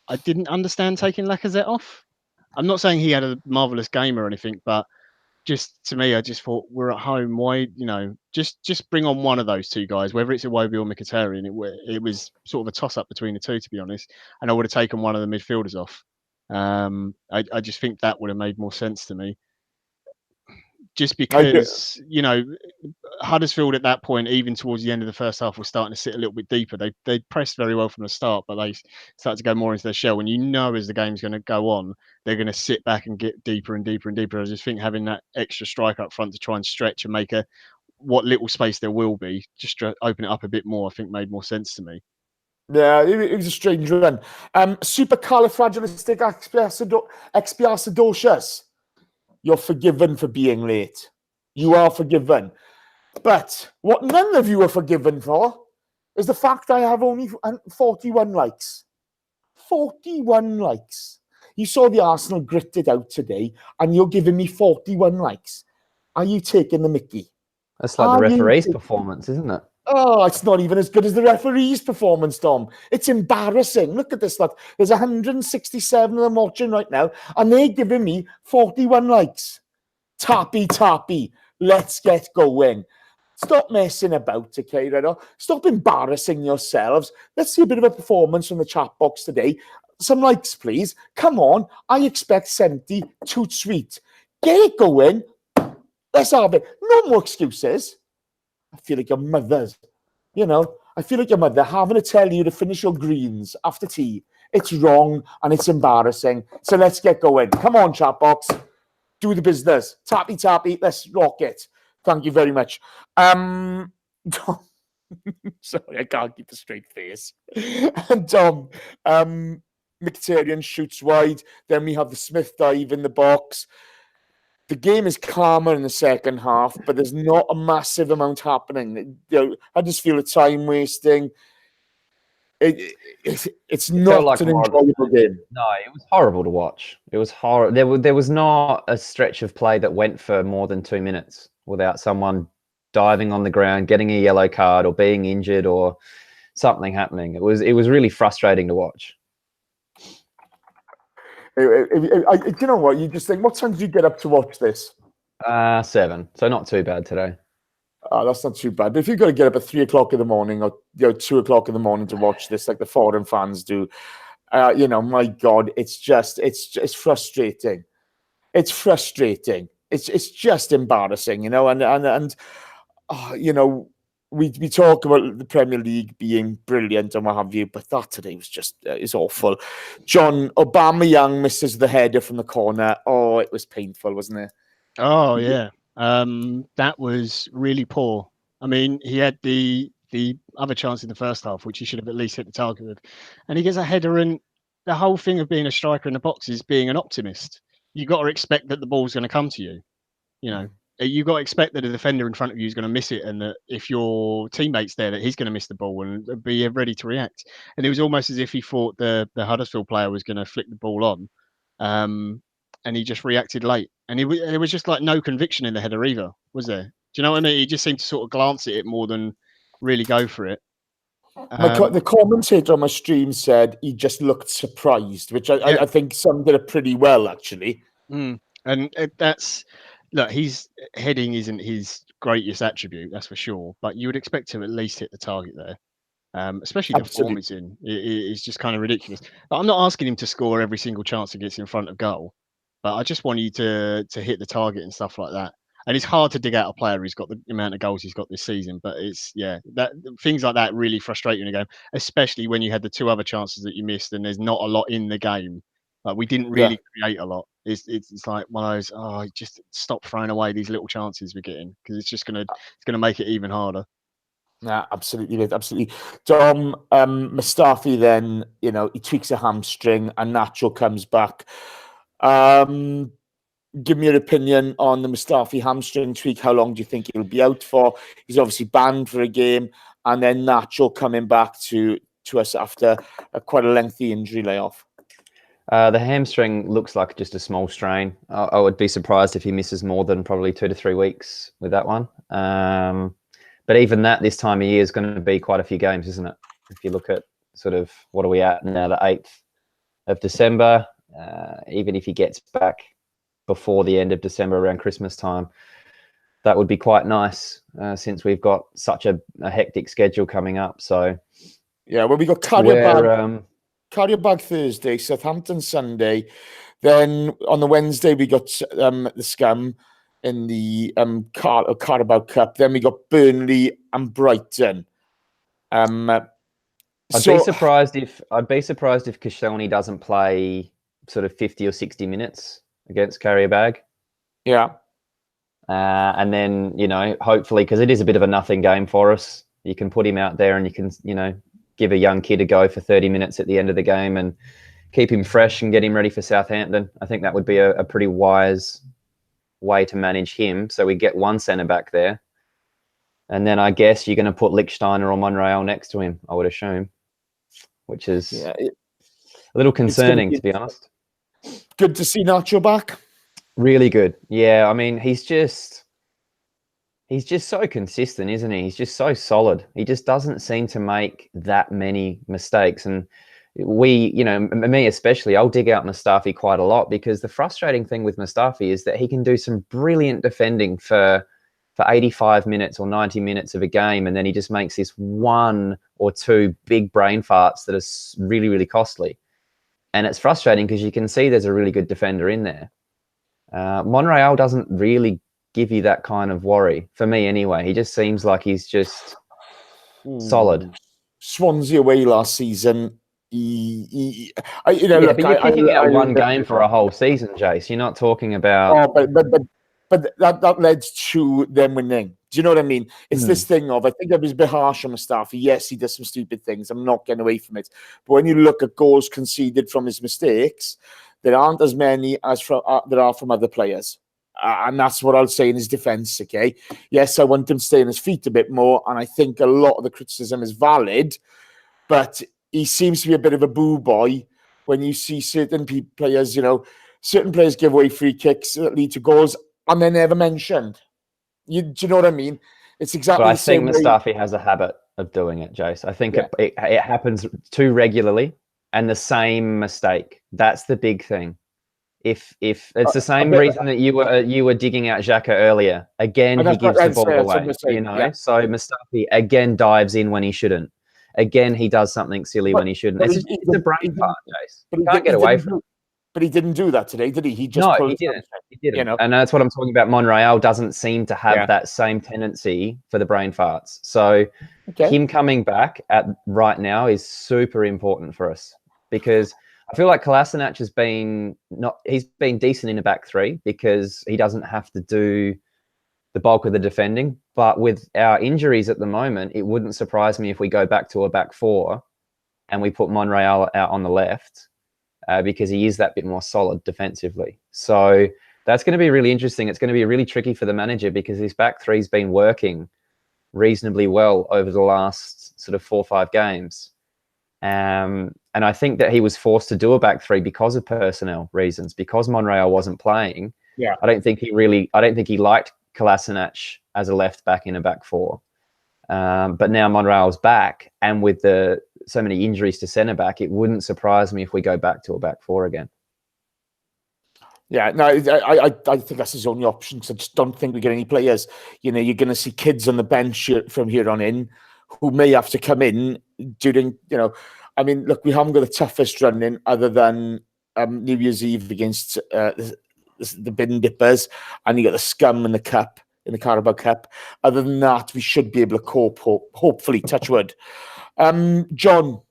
I didn't understand taking Lacazette off. I'm not saying he had a marvellous game or anything, but just to me, I just thought, we're at home. Why, just bring on one of those 2 guys, whether it's Iwobi or Mkhitaryan. It was sort of a toss up between the 2, to be honest. And I would have taken one of the midfielders off. I just think that would have made more sense to me. Just because, Huddersfield at that point, even towards the end of the first half, was starting to sit a little bit deeper. They pressed very well from the start, but they started to go more into their shell. And as the game's going to go on, they're going to sit back and get deeper and deeper and deeper. I just think having that extra striker up front to try and stretch and make what little space there will be, just to open it up a bit more, I think made more sense to me. Yeah, it was a strange run. Supercalifragilisticexpialidocious. You're forgiven for being late. You are forgiven. But what none of you are forgiven for is the fact I have only 41 likes. 41 likes. You saw the Arsenal grit it out today, and you're giving me 41 likes. Are you taking the mickey? That's like the referee's performance, isn't it? Oh, it's not even as good as the referee's performance, Dom. It's embarrassing. Look at this, lot. There's 167 of them watching right now, and they're giving me 41 likes. Tappy. Let's get going. Stop messing about, okay, Redo? Stop embarrassing yourselves. Let's see a bit of a performance from the chat box today. Some likes, please. Come on. I expect 70. Toot sweet. Get it going. Let's have it. No more excuses. I feel like your mother's, I feel like your mother having to tell you to finish your greens after tea. It's wrong and it's embarrassing. So let's get going. Come on, chat box. Do the business. Tappy. Let's rock it. Thank you very much. Sorry, I can't keep a straight face. Dom, Mkhitaryan shoots wide. Then we have the Smith dive in the box. The game is calmer in the second half, but there's not a massive amount happening. I just feel a time wasting. It's not like an enjoyable game. No, it was horrible to watch. It was horrible. There was not a stretch of play that went for more than 2 minutes without someone diving on the ground, getting a yellow card, or being injured, or something happening. It was really frustrating to watch. You know what? You just think, what time did you get up to watch this? 7. So not too bad today. That's not too bad. But if you've got to get up at 3 o'clock in the morning or 2 o'clock in the morning to watch this, like the foreign fans do, my God, it's frustrating. It's frustrating. It's just embarrassing, We talk about the Premier League being brilliant and what have you, but that today was just is awful. John, Aubameyang misses the header from the corner. Oh, it was painful, wasn't it? Oh yeah, that was really poor. I mean, he had the other chance in the first half, which he should have at least hit the target with, and he gets a header. And the whole thing of being a striker in the box is being an optimist. You got to expect that the ball's going to come to you. you got to expect that the defender in front of you is going to miss it, and that if your teammate's there, that he's going to miss the ball and be ready to react. And it was almost as if he thought the Huddersfield player was going to flick the ball on, and he just reacted late. And there was just like no conviction in the header either, was there? Do you know what I mean? He just seemed to sort of glance at it more than really go for it. The commentator on my stream said he just looked surprised, which I think summed it up pretty well, actually. And that's, look, his heading isn't his greatest attribute, that's for sure, but you would expect him at least hit the target there. Especially the form it's in. It's just kind of ridiculous. But I'm not asking him to score every single chance that gets in front of goal, but I just want you to hit the target and stuff like that. And it's hard to dig out a player who's got the amount of goals he's got this season. But it's that things like that really frustrate you in a game, especially when you had the two other chances that you missed, and there's not a lot in the game. Like, we didn't really create a lot. It's like one of those, just stop throwing away these little chances we're getting, because it's gonna make it even harder. Yeah, absolutely, absolutely. Dom, Mustafi then, he tweaks a hamstring and Nacho comes back. Give me your opinion on the Mustafi hamstring tweak. How long do you think he'll be out for? He's obviously banned for a game, and then Nacho coming back to us after quite a lengthy injury layoff. The hamstring looks like just a small strain. I would be surprised if he misses more than probably 2 to 3 weeks with that one. But even that this time of year is going to be quite a few games, isn't it? If you look at sort of, what are we at now, the 8th of December, even if he gets back before the end of December, around Christmas time, that would be quite nice, since we've got such a hectic schedule coming up. So, yeah, well, we got Cardiff Thursday, Southampton Sunday. Then on the Wednesday, we got the Scum in the Carabao Cup. Then we got Burnley and Brighton. I'd be surprised if Koscielny doesn't play sort of 50 or 60 minutes against Karabag. Yeah. And then, hopefully, because it is a bit of a nothing game for us, you can put him out there and you can, give a young kid a go for 30 minutes at the end of the game and keep him fresh and get him ready for Southampton. I think that would be a pretty wise way to manage him. So we get one centre back there. And then I guess you're going to put Lichtsteiner or Monreal next to him, I would assume, which is a little concerning, to be honest. Good to see Nacho back. Really good. Yeah, I mean, he's just so consistent, isn't he? He's just so solid. He just doesn't seem to make that many mistakes. And me especially, I'll dig out Mustafi quite a lot, because the frustrating thing with Mustafi is that he can do some brilliant defending for 85 minutes or 90 minutes of a game, and then he just makes this 1 or 2 big brain farts that are really, really costly. And it's frustrating because you can see there's a really good defender in there. Monreal doesn't really give you that kind of worry, for me anyway. He just seems like he's just solid. Swansea away last season. But you're picking out one game for a whole season, Jace. You're not talking about. But that led to them winning. Do you know what I mean? It's this thing of, I think I was a bit harsh on Mustafi. Yes, he does some stupid things. I'm not getting away from it. But when you look at goals conceded from his mistakes, there aren't as many as there are from other players. And that's what I'll say in his defence, okay? Yes, I want him to stay on his feet a bit more, and I think a lot of the criticism is valid, but he seems to be a bit of a boo boy when you see certain players, certain players give away free kicks that lead to goals, and they're never mentioned. Do you know what I mean? It's exactly the same way. I think Mustafi has a habit of doing it, Jace. I think it happens too regularly, and the same mistake. That's the big thing. If it's the same reason that you were digging out Xhaka earlier, again he gives the ball away. So Mustafi again dives in when he shouldn't. Again, he does something silly when he shouldn't. It's the brain part, Jace. You can't get away from it. But he didn't do that today, did he? He didn't. He didn't. And that's what I'm talking about. Monreal doesn't seem to have that same tendency for the brain farts. So him coming back right now is super important for us, because I feel like Kolasinac he's been decent in a back three because he doesn't have to do the bulk of the defending. But with our injuries at the moment, it wouldn't surprise me if we go back to a back four and we put Monreal out on the left, because he is that bit more solid defensively. So That's going to be really interesting. It's going to be really tricky for the manager because his back three's been working reasonably well over the last sort of 4 or 5 games. And I think that he was forced to do a back three because of personnel reasons, because Monreal wasn't playing. Yeah. I don't think he liked Kolasinac as a left back in a back four. But now Monreal's back, and with so many injuries to centre back, it wouldn't surprise me if we go back to a back four again. Yeah, no, I think that's his only option. So I just don't think we get any players. You know, you're going to see kids on the bench from here on in who may have to come in during, you know, I mean, look, we haven't got the toughest run in other than New Year's Eve against the bin dippers, and you got the scum in the cup, in the Carabao Cup. Other than that, we should be able to cope, hopefully, touch wood. John,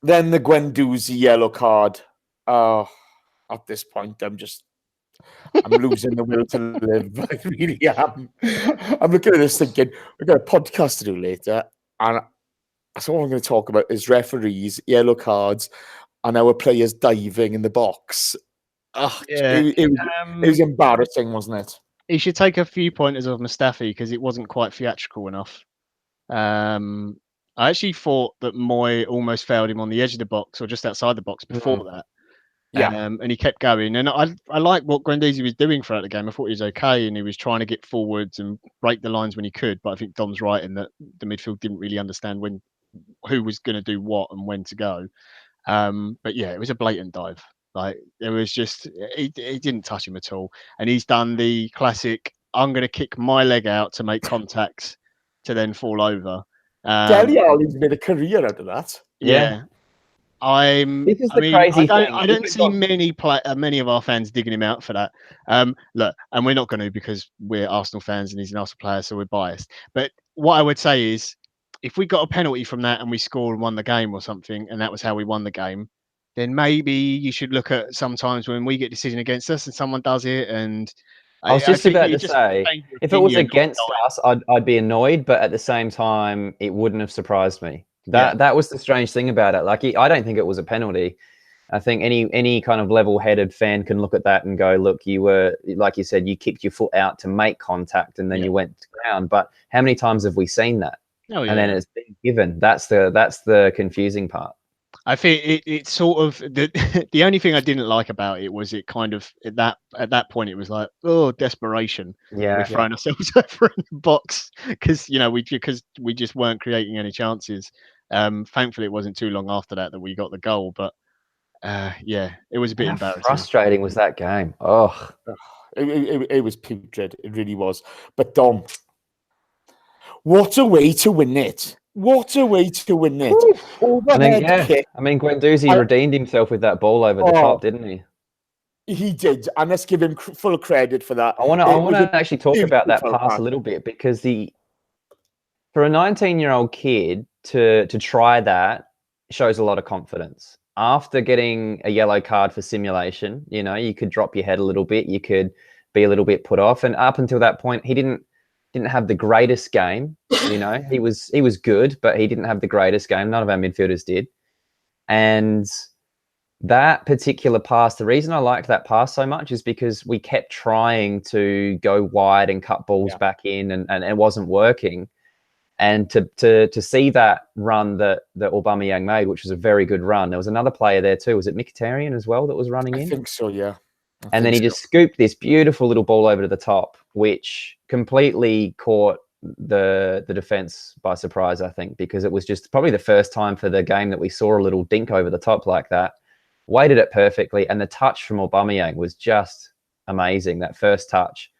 then the Guendouzi yellow card. At this point, I'm losing the will to live. I really am. I'm looking at this thinking, we've got a podcast to do later, and that's all I'm going to talk about is referees, yellow cards, and our players diving in the box. It was embarrassing, wasn't it? He should take a few pointers of Mustafi because it wasn't quite theatrical enough. I actually thought that Moy almost failed him on the edge of the box or just outside the box before that. Yeah. And he kept going. And I like what Guendouzi was doing throughout the game. I thought he was okay, and he was trying to get forwards and break the lines when he could. But I think Dom's right in that the midfield didn't really understand who was going to do what and when to go. But yeah, it was a blatant dive. Like, it was just, he didn't touch him at all. And he's done the classic, I'm going to kick my leg out to make contact to then fall over. Dele Alli's made a career out of that. Yeah. This is the crazy thing. I don't see many of our fans digging him out for that. Look, and we're not going to because we're Arsenal fans and he's an Arsenal player, so we're biased. But what I would say is, if we got a penalty from that and we scored and won the game or something, and that was how we won the game, then maybe you should look at sometimes when we get decision against us and someone does it. And I was just about to say, if it was against us, I'd be annoyed, but at the same time, it wouldn't have surprised me. That was the strange thing about it. Like, I don't think it was a penalty. I think any kind of level-headed fan can look at that and go, look, you were, like you said, you kicked your foot out to make contact and then you went down. But how many times have we seen that? Oh, yeah. And then it's been given. That's the confusing part. I think it's sort of the only thing I didn't like about it was it kind of at that point it was like, oh, desperation. Yeah, we're throwing ourselves over in the box because we just weren't creating any chances. Thankfully, it wasn't too long after that we got the goal, but it was a bit embarrassing. Frustrating was that game. Oh, it was putrid. It really was. But Dom, what a way to win it! What a way to win it! Overhead kick. I mean, Guendouzi redeemed himself with that ball over the top, didn't he? He did, and let's give him full credit for that. I want to actually talk about that pass a little bit because for a 19-year-old kid to try that shows a lot of confidence. After getting a yellow card for simulation, you could drop your head a little bit, you could be a little bit put off, and up until that point, he didn't have the greatest game. He was good, but he didn't have the greatest game. None of our midfielders did. And that particular pass, the reason I liked that pass so much is because we kept trying to go wide and cut balls back in, and it wasn't working. And to see that run that Aubameyang made, which was a very good run, there was another player there too. Was it Mkhitaryan as well that was running in? I think so, yeah. And then he just scooped this beautiful little ball over to the top, which completely caught the defense by surprise, I think, because it was just probably the first time for the game that we saw a little dink over the top like that. Weighted it perfectly, and the touch from Aubameyang was just amazing. That first touch.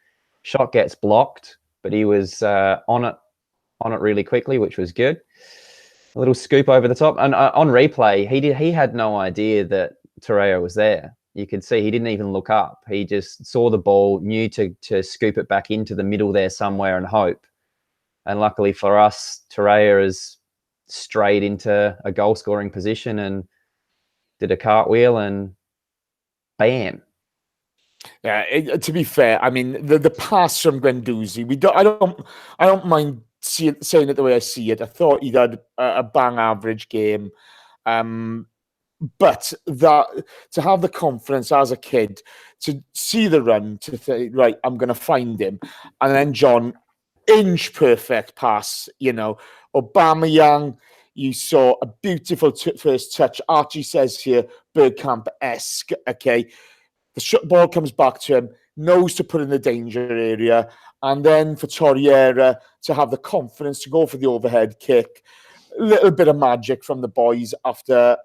Shot gets blocked, but he was on it really quickly, which was good. A little scoop over the top. And on replay, he had no idea that Torreira was there. You could see he didn't even look up. He just saw the ball, knew to scoop it back into the middle there somewhere and hope. And luckily for us, Torreira is straight into a goal-scoring position and did a cartwheel and bam. Yeah, to be fair, I mean, the pass from Guendouzi, I don't mind saying it the way I see it. I thought he had a bang average game. But that to have the confidence as a kid to see the run, to say, right, I'm going to find him. And then John, inch perfect pass, Aubameyang, you saw a beautiful first touch. Archie says here, Bergkamp-esque, okay? The ball comes back to him, knows to put in the danger area, and then for Torreira to have the confidence to go for the overhead kick. A little bit of magic from the boys after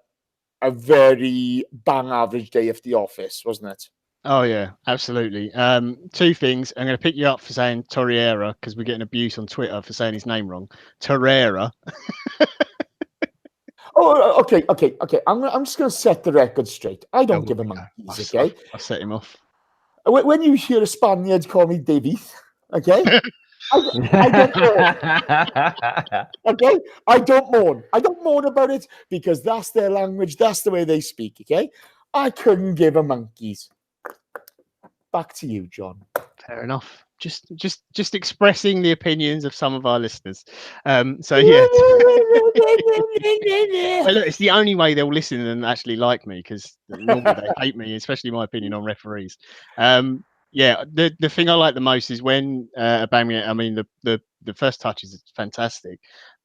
a very bang average day at the office, wasn't it? Oh yeah, absolutely. Two things. I'm going to pick you up for saying Torreira because we're getting abuse on Twitter for saying his name wrong. Torreira. Oh, okay. I'm just going to set the record straight. I don't give a monkeys, okay? I'll set him off. When you hear a Spaniard call me David, okay? I don't mourn. Okay? I don't mourn. I don't mourn about it because that's their language. That's the way they speak, okay? I couldn't give a monkeys. Back to you, John. Fair enough. Just expressing the opinions of some of our listeners. So yeah. Well, look, it's the only way they'll listen and actually like me because normally they hate me, especially my opinion on referees. Yeah, the thing I like the most is when Aubameyang. I mean, the first touch is fantastic,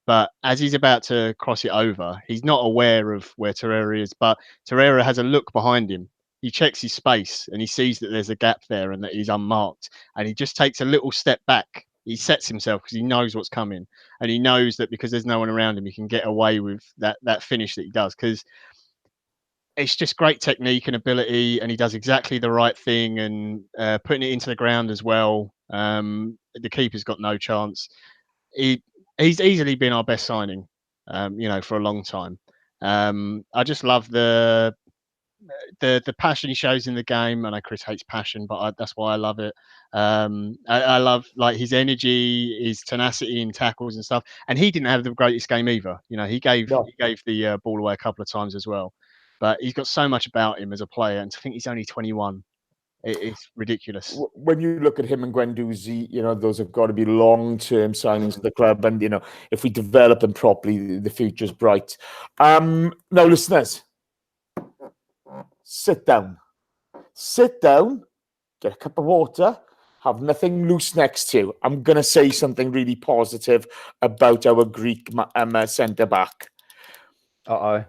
but as he's about to cross it over, he's not aware of where Torreira is. But Torreira has a look behind him. He checks his space and he sees that there's a gap there and that he's unmarked, and he just takes a little step back. He sets himself because he knows what's coming, and he knows that because there's no one around him, he can get away with that finish that he does because it's just great technique and ability, and he does exactly the right thing and putting it into the ground as well. The keeper's got no chance. He's easily been our best signing, for a long time. I just love the passion he shows in the game. I know Chris hates passion, but that's why I love it. I love like his energy, his tenacity in tackles and stuff. And he didn't have the greatest game either. He gave the ball away a couple of times as well. But he's got so much about him as a player, and to think he's only 21, it's ridiculous. When you look at him and Guendouzi, those have got to be long-term signings of the club. And, if we develop them properly, the future's bright. Now, listeners, sit down, get a cup of water, have nothing loose next to you. I'm going to say something really positive about our Greek centre-back. Uh-oh.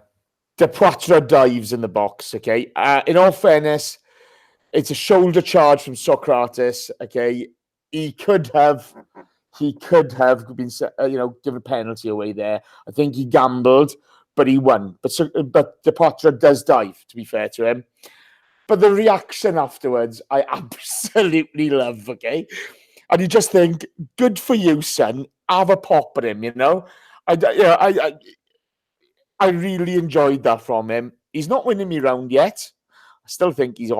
De Poitre dives in the box, okay? In all fairness, it's a shoulder charge from Socrates, okay? He could have been, given a penalty away there. I think he gambled, but he won. But De Poitre does dive, to be fair to him. But the reaction afterwards, I absolutely love, okay? And you just think, good for you, son. Have a pop at him, I really enjoyed that from him. He's not winning me round yet. I still think he's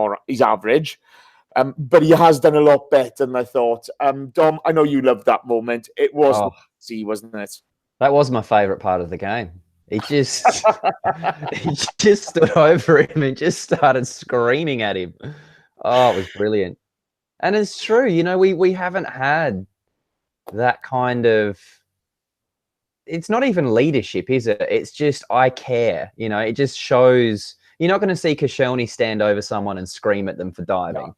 average. But he has done a lot better than I thought. Dom, I know you loved that moment. It was wasn't it? That was my favourite part of the game. He just stood over him and just started screaming at him. Oh, it was brilliant. And it's true, we haven't had that kind of. It's not even leadership, is it? It's just I care. It just shows. You're not going to see Koscielny stand over someone and scream at them for diving.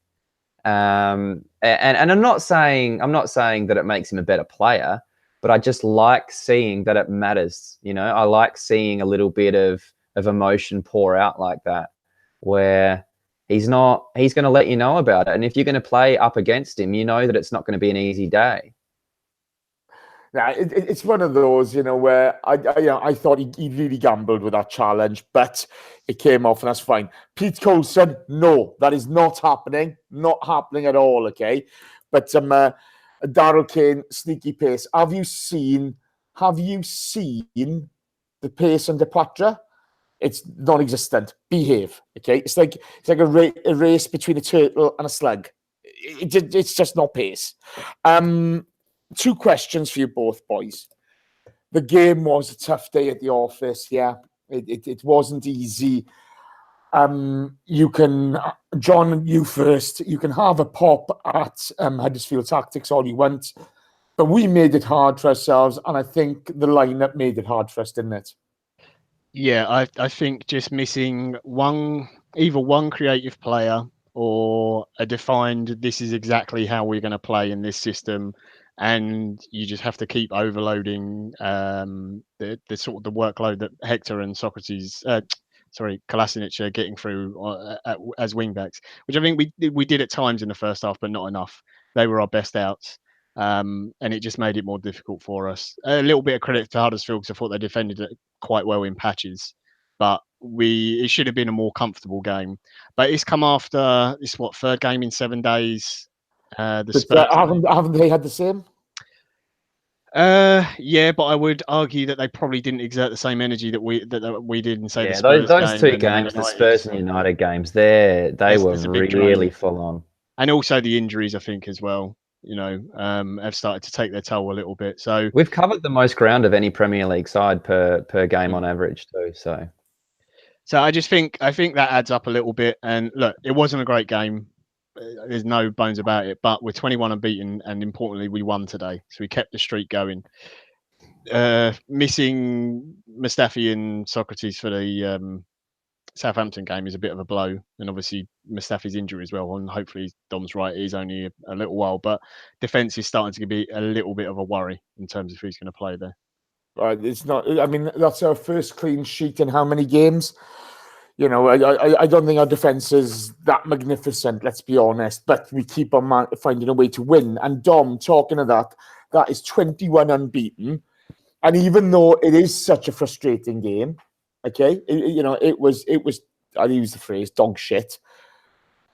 No. And I'm not saying that it makes him a better player, but I just like seeing that it matters. I like seeing a little bit of emotion pour out like that, where he's going to let you know about it. And if you're going to play up against him, you know that it's not going to be an easy day. Yeah, it's one of those, where I thought he really gambled with that challenge, but it came off and that's fine. Pete Coulson, no, that is not happening. Not happening at all, okay? But Daryl Kane, sneaky pace. Have you seen the pace on De Poitre? It's non-existent. Behave, okay? It's like a race between a turtle and a slug. It's just not pace. Two questions for you both, boys. The game was a tough day at the office. Yeah, it wasn't easy. You can, John, you first. You can have a pop at Huddersfield tactics all you want, but we made it hard for ourselves, and I think the lineup made it hard for us, didn't it? Yeah, I think just missing either one creative player or a defined, this is exactly how we're going to play in this system, and you just have to keep overloading the sort of the workload that Hector and Kolasinac are getting through as wing backs, which I think we did at times in the first half, but not enough. They were our best outs. And it just made it more difficult for us. A little bit of credit to Huddersfield because I thought they defended it quite well in patches, but it should have been a more comfortable game. But it's come after this third game in 7 days. The But Spurs. haven't they had the same? Yeah, but I would argue that they probably didn't exert the same energy that we did in say the Yeah, Spurs those game two and the Man games, the United. Spurs and United games, they were There's a big really drain. full on. And also the injuries, I think, as well. Have started to take their toll a little bit. So we've covered the most ground of any Premier League side per game on average too. So I think that adds up a little bit. And look, it wasn't a great game. There's no bones about it. But we're 21 unbeaten, and importantly, we won today. So we kept the streak going. Missing Mustafi and Socrates for the Southampton game is a bit of a blow, and obviously Mustafi's injury as well. And hopefully Dom's right; it is only a little while, but defence is starting to be a little bit of a worry in terms of who's going to play there. It's not. I mean, that's our first clean sheet in how many games? I don't think our defence is that magnificent. Let's be honest, but we keep on finding a way to win. And Dom, talking of that is 21 unbeaten. And even though it is such a frustrating game, okay, it was. I'll use the phrase dog shit.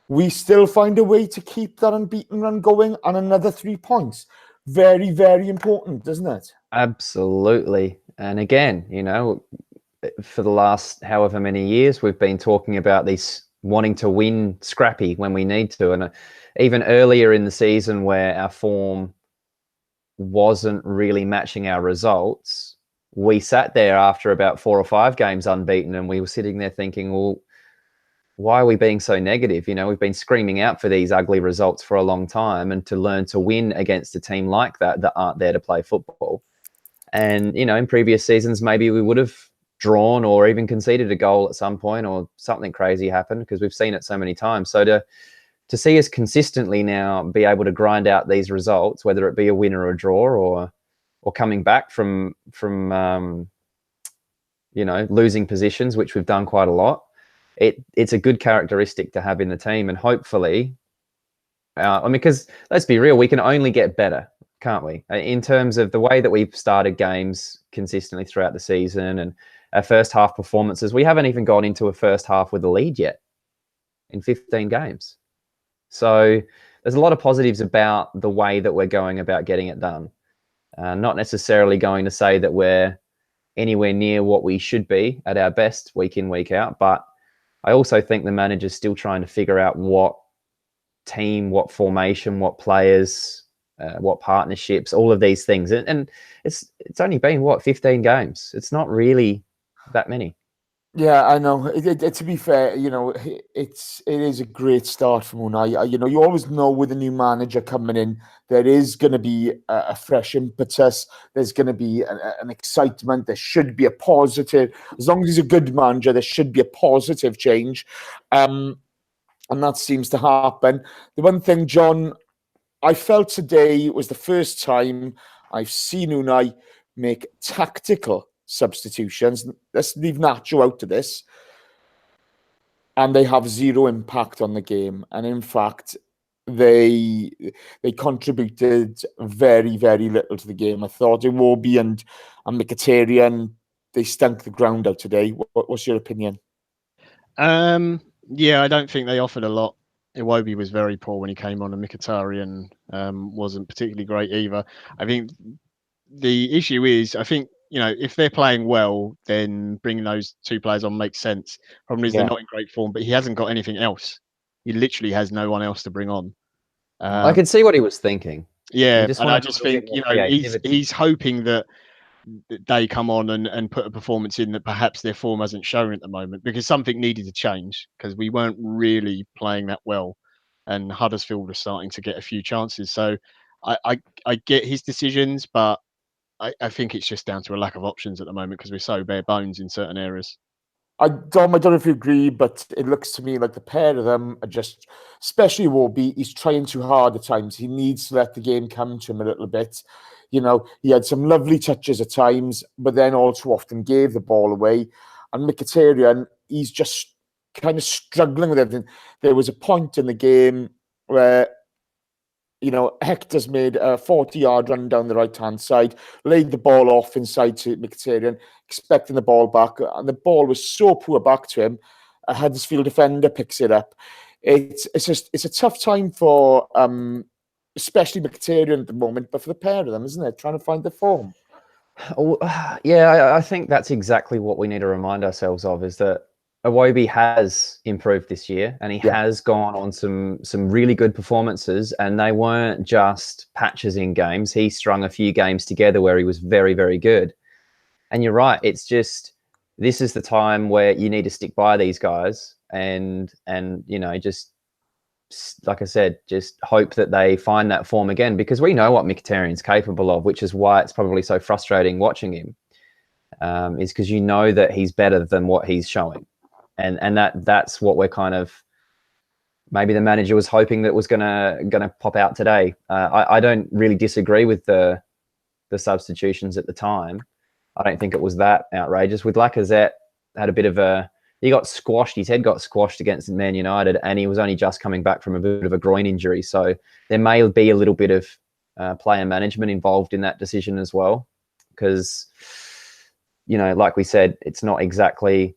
We still find a way to keep that unbeaten run going and another 3 points. Very, very important, doesn't it? Absolutely. And again, for the last however many years, we've been talking about these wanting to win scrappy when we need to. And even earlier in the season where our form wasn't really matching our results, we sat there after about 4 or 5 games unbeaten and we were sitting there thinking, well, why are we being so negative? We've been screaming out for these ugly results for a long time, and to learn to win against a team like that aren't there to play football. And, in previous seasons, maybe we would have drawn or even conceded a goal at some point or something crazy happened, because we've seen it so many times. So to see us consistently now be able to grind out these results, whether it be a win or a draw or coming back from losing positions, which we've done quite a lot, it's a good characteristic to have in the team. And hopefully, because let's be real, we can only get better, can't we? In terms of the way that we've started games consistently throughout the season and our first half performances, we haven't even gone into a first half with a lead yet in 15 games. So there's a lot of positives about the way that we're going about getting it done. Not necessarily going to say that we're anywhere near what we should be at our best week in, week out, but I also think the manager's still trying to figure out what team, what formation, what players, what partnerships, all of these things. And it's only been, 15 games? It's not really that many. Yeah, I know. To be fair, it is a great start from Unai. You always know with a new manager coming in, there is going to be a fresh impetus. There's going to be an excitement. There should be a positive. As long as he's a good manager, there should be a positive change. And that seems to happen. The one thing, John, I felt today was the first time I've seen Unai make tactical substitutions. Let's leave Nacho out of this. And they have zero impact on the game. And in fact, they contributed very, very little to the game. I thought Iwobi and Mkhitaryan, they stunk the ground out today. What's your opinion? Yeah, I don't think they offered a lot. Iwobi was very poor when he came on, and Mkhitaryan wasn't particularly great either. I think the issue is, I think, if they're playing well, then bringing those 2 players on makes sense. Problem is, they're not in great form, but he hasn't got anything else. He literally has no one else to bring on. I could see what he was thinking. Yeah, and I just think, he's hoping that they come on and put a performance in that perhaps their form hasn't shown at the moment, because something needed to change, because we weren't really playing that well, and Huddersfield are starting to get a few chances. So I get his decisions, but I think it's just down to a lack of options at the moment because we're so bare bones in certain areas. Dom, I don't know if you agree, but it looks to me like the pair of them are just, especially Wobie, he's trying too hard at times. He needs to let the game come to him a little bit. You know, he had some lovely touches at times, but then all too often gave the ball away. And Mkhitaryan, he's just kind of struggling with everything. There was a point in the game where, you know, Hector's made a 40-yard run down the right-hand side, laid the ball off inside to Mkhitaryan, expecting the ball back, and the ball was so poor back to him. A Huddersfield defender picks it up. It's a tough time for especially Mkhitaryan at the moment, but for the pair of them, isn't it? Trying to find the form. Yeah, I think that's exactly what we need to remind ourselves of, is that Iwobi has improved this year, and he has gone on some really good performances, and they weren't just patches in games. He strung a few games together where he was very, very good. And you're right, it's just, this is the time where you need to stick by these guys and you know, just like I said, just hope that they find that form again, because we know what Mkhitaryan's capable of, which is why it's probably so frustrating watching him, is because you know that he's better than what he's showing. And that's what we're kind of, maybe the manager was hoping that was gonna pop out today. I don't really disagree with the substitutions at the time. I don't think it was that outrageous. With Lacazette, had a bit of he got squashed. His head got squashed against Man United, and he was only just coming back from a bit of a groin injury. So there may be a little bit of player management involved in that decision as well, because, you know, like we said, it's not exactly,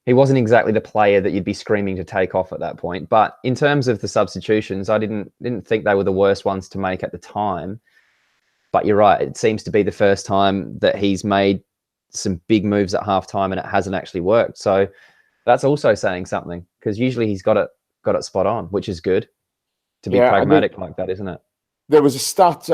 he wasn't exactly the player that you'd be screaming to take off at that point. But in terms of the substitutions, I didn't think they were the worst ones to make at the time. But you're right, it seems to be the first time that he's made some big moves at halftime and it hasn't actually worked. So that's also saying something, because usually he's got it spot on, which is good to be pragmatic like that, isn't it? There was a stat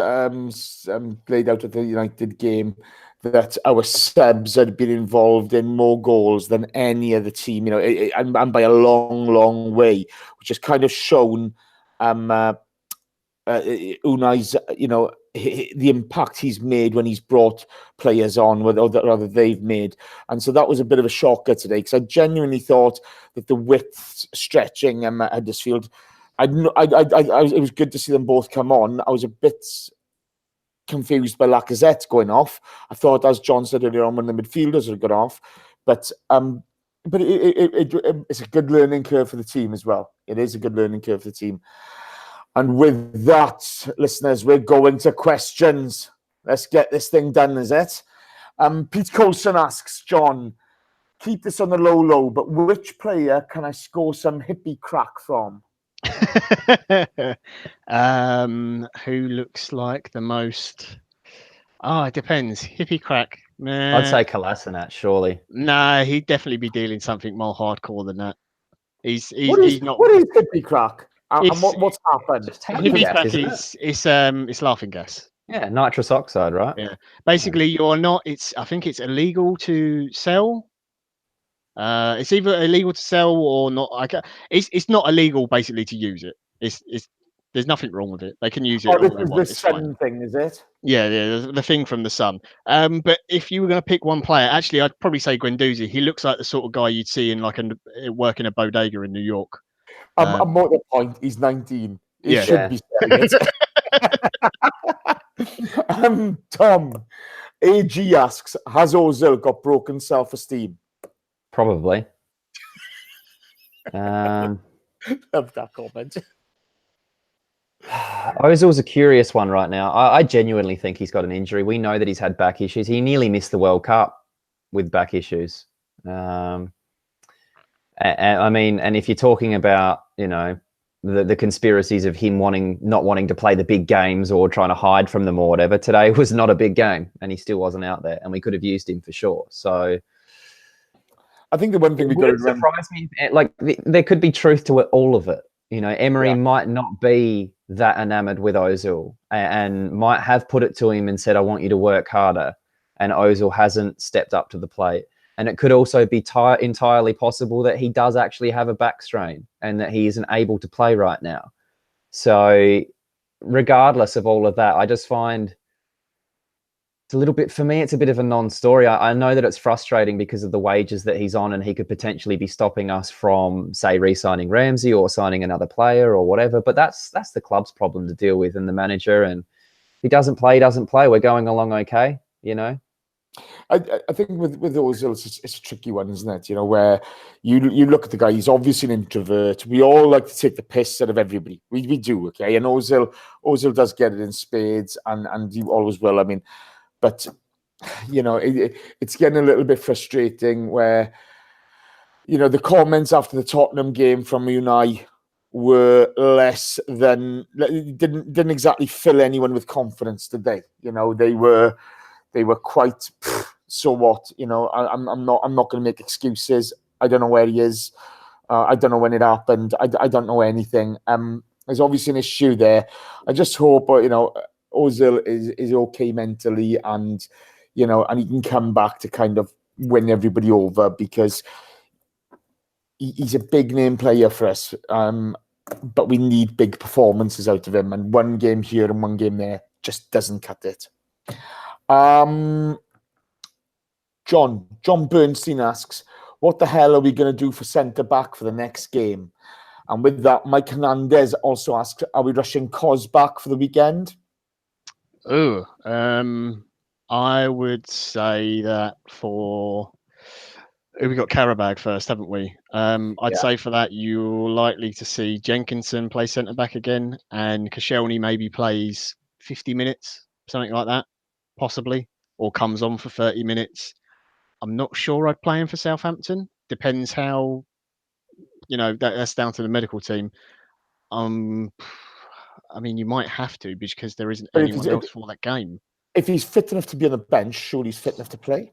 played out at the United game that our subs had been involved in more goals than any other team, you know, and by a long, long way, which has kind of shown Unai's, you know, the impact he's made when he's brought players on, or rather they've made. And so that was a bit of a shocker today, because I genuinely thought that the width stretching at Huddersfield, it was good to see them both come on. I was a bit confused by Lacazette going off. I thought, as John said earlier on, when the midfielders had gone off, but it's a good learning curve for the team as well. It is a good learning curve for the team. And with that, listeners, we're going to questions. Let's get this thing done, is it? Pete Coulson asks, John, keep this on the low, but which player can I score some hippie crack from? Who looks like the most? Oh, it depends. Hippie crack. I'd say Kolasinac, surely. No, he'd definitely be dealing something more hardcore than that. He's not. What is hippie crack? And what's happened? Hippie crack is laughing gas. Yeah, nitrous oxide, right? Yeah. Basically, you're not. I think it's illegal to sell. It's either illegal to sell or not. It's not illegal basically to use it. There's nothing wrong with it. They can use it. This is the sun thing, is it? Yeah, the thing from the sun. But if you were going to pick one player, actually, I'd probably say Guendouzi. He looks like the sort of guy you'd see in work in a bodega in New York. I'm more to the point. He's 19. He should be selling it. Tom, AG asks, has Ozil got broken self-esteem? Probably. Love that comment. Ozil's a curious one right now. I genuinely think he's got an injury. We know that he's had back issues. He nearly missed the World Cup with back issues. And I mean, and if you're talking about, you know, the conspiracies of him not wanting to play the big games or trying to hide from them or whatever, today was not a big game and he still wasn't out there, and we could have used him for sure. So I think the one thing we got to surprise me, like there could be truth to all of it. You know, Emery might not be that enamored with Ozil and might have put it to him and said, I want you to work harder. And Ozil hasn't stepped up to the plate. And it could also be entirely possible that he does actually have a back strain and that he isn't able to play right now. So regardless of all of that, I just find a little bit, for me, it's a bit of a non-story. I know that it's frustrating because of the wages that he's on, and he could potentially be stopping us from, say, re-signing Ramsey or signing another player or whatever. But that's the club's problem to deal with, and the manager. And if he doesn't play, We're going along okay, you know. I think with Ozil, it's a tricky one, isn't it? You know, where you look at the guy, he's obviously an introvert. We all like to take the piss out of everybody. We do, okay? And Ozil does get it in spades, and he always will. I mean, but, you know, it's getting a little bit frustrating where, you know, the comments after the Tottenham game from Unai were less than, didn't exactly fill anyone with confidence, did they? You know, they were quite, so what? You know, I'm not going to make excuses. I don't know where he is. I don't know when it happened. I don't know anything. There's obviously an issue there. I just hope, you know, Ozil is okay mentally, and, you know, and he can come back to kind of win everybody over, because he's a big name player for us. But we need big performances out of him, and one game here and one game there just doesn't cut it. John Bernstein asks, what the hell are we going to do for centre-back for the next game? And with that, Mike Hernandez also asked, are we rushing Cos back for the weekend? Oh, I would say that for... We got Karabag first, haven't we? I'd say for that, you're likely to see Jenkinson play centre-back again, and Koscielny maybe plays 50 minutes, something like that, possibly, or comes on for 30 minutes. I'm not sure I'd play him for Southampton. Depends how, you know, that's down to the medical team. I mean, you might have to, because there isn't anyone else for that game. If he's fit enough to be on the bench, surely he's fit enough to play.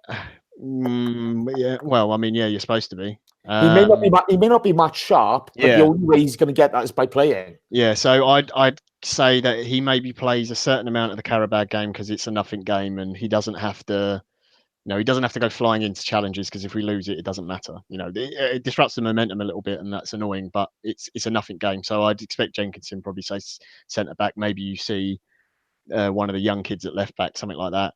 Yeah. Well, I mean, yeah, you're supposed to be. He may not be match sharp, but the only way he's going to get that is by playing. Yeah. So I'd say that he maybe plays a certain amount of the Karabag game because it's a nothing game, and he doesn't have to. No, he doesn't have to go flying into challenges, because if we lose it, it doesn't matter. You know, it disrupts the momentum a little bit, and that's annoying. But it's a nothing game, so I'd expect Jenkinson probably say centre back. Maybe you see one of the young kids at left back, something like that.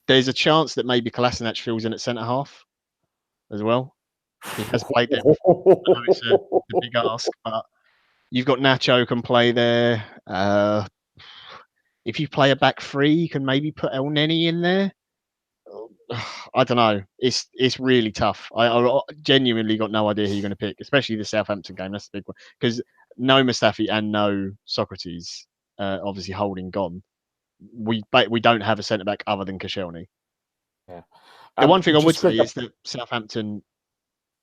There's a chance that maybe Kolasinac fills in at centre half as well. He has played there before. I know it's a big ask, but you've got Nacho can play there. If you play a back three, you can maybe put El Neni in there. I don't know. It's really tough. I genuinely got no idea who you're going to pick, especially the Southampton game. That's the big one, because no Mustafi and no Socrates, obviously Holding gone. We don't have a centre back other than Koscielny. Yeah. The one thing I would say is that Southampton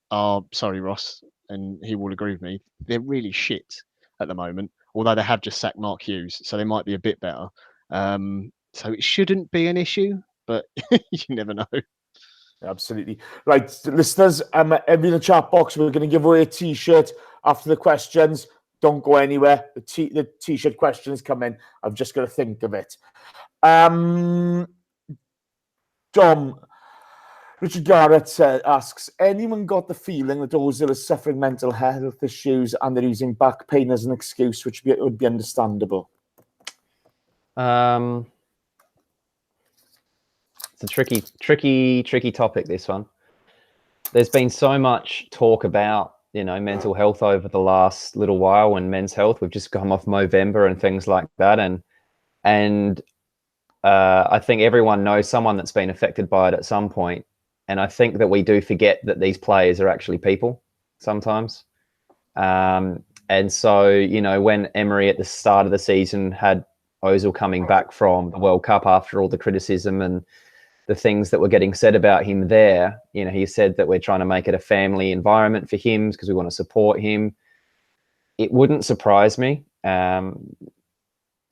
are, sorry Ross, and he will agree with me, they're really shit at the moment. Although they have just sacked Mark Hughes, so they might be a bit better. So it shouldn't be an issue, but you never know. Absolutely. Right, listeners, in the chat box, we're going to give away a T-shirt after the questions. Don't go anywhere. The T-shirt questions come in. I've just got to think of it. Dom, Richard Garrett asks, anyone got the feeling that Ozil is suffering mental health issues and they're using back pain as an excuse, which would be understandable? It's a tricky topic, this one. There's been so much talk about, you know, mental health over the last little while, and men's health. We've just come off Movember and things like that. And I think everyone knows someone that's been affected by it at some point. And I think that we do forget that these players are actually people sometimes. And so, you know, when Emery at the start of the season had Ozil coming back from the World Cup after all the criticism and the things that were getting said about him there, you know, he said that we're trying to make it a family environment for him because we want to support him. It wouldn't surprise me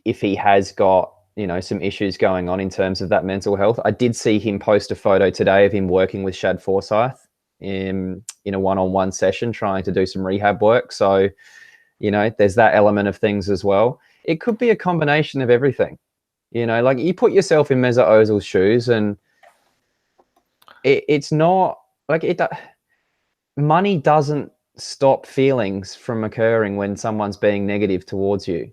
if he has got, you know, some issues going on in terms of that mental health. I did see him post a photo today of him working with Shad Forsyth in a one-on-one session, trying to do some rehab work. So, you know, there's that element of things as well. It could be a combination of everything. You know, like you put yourself in Mesut Ozil's shoes, and it's not like money doesn't stop feelings from occurring when someone's being negative towards you.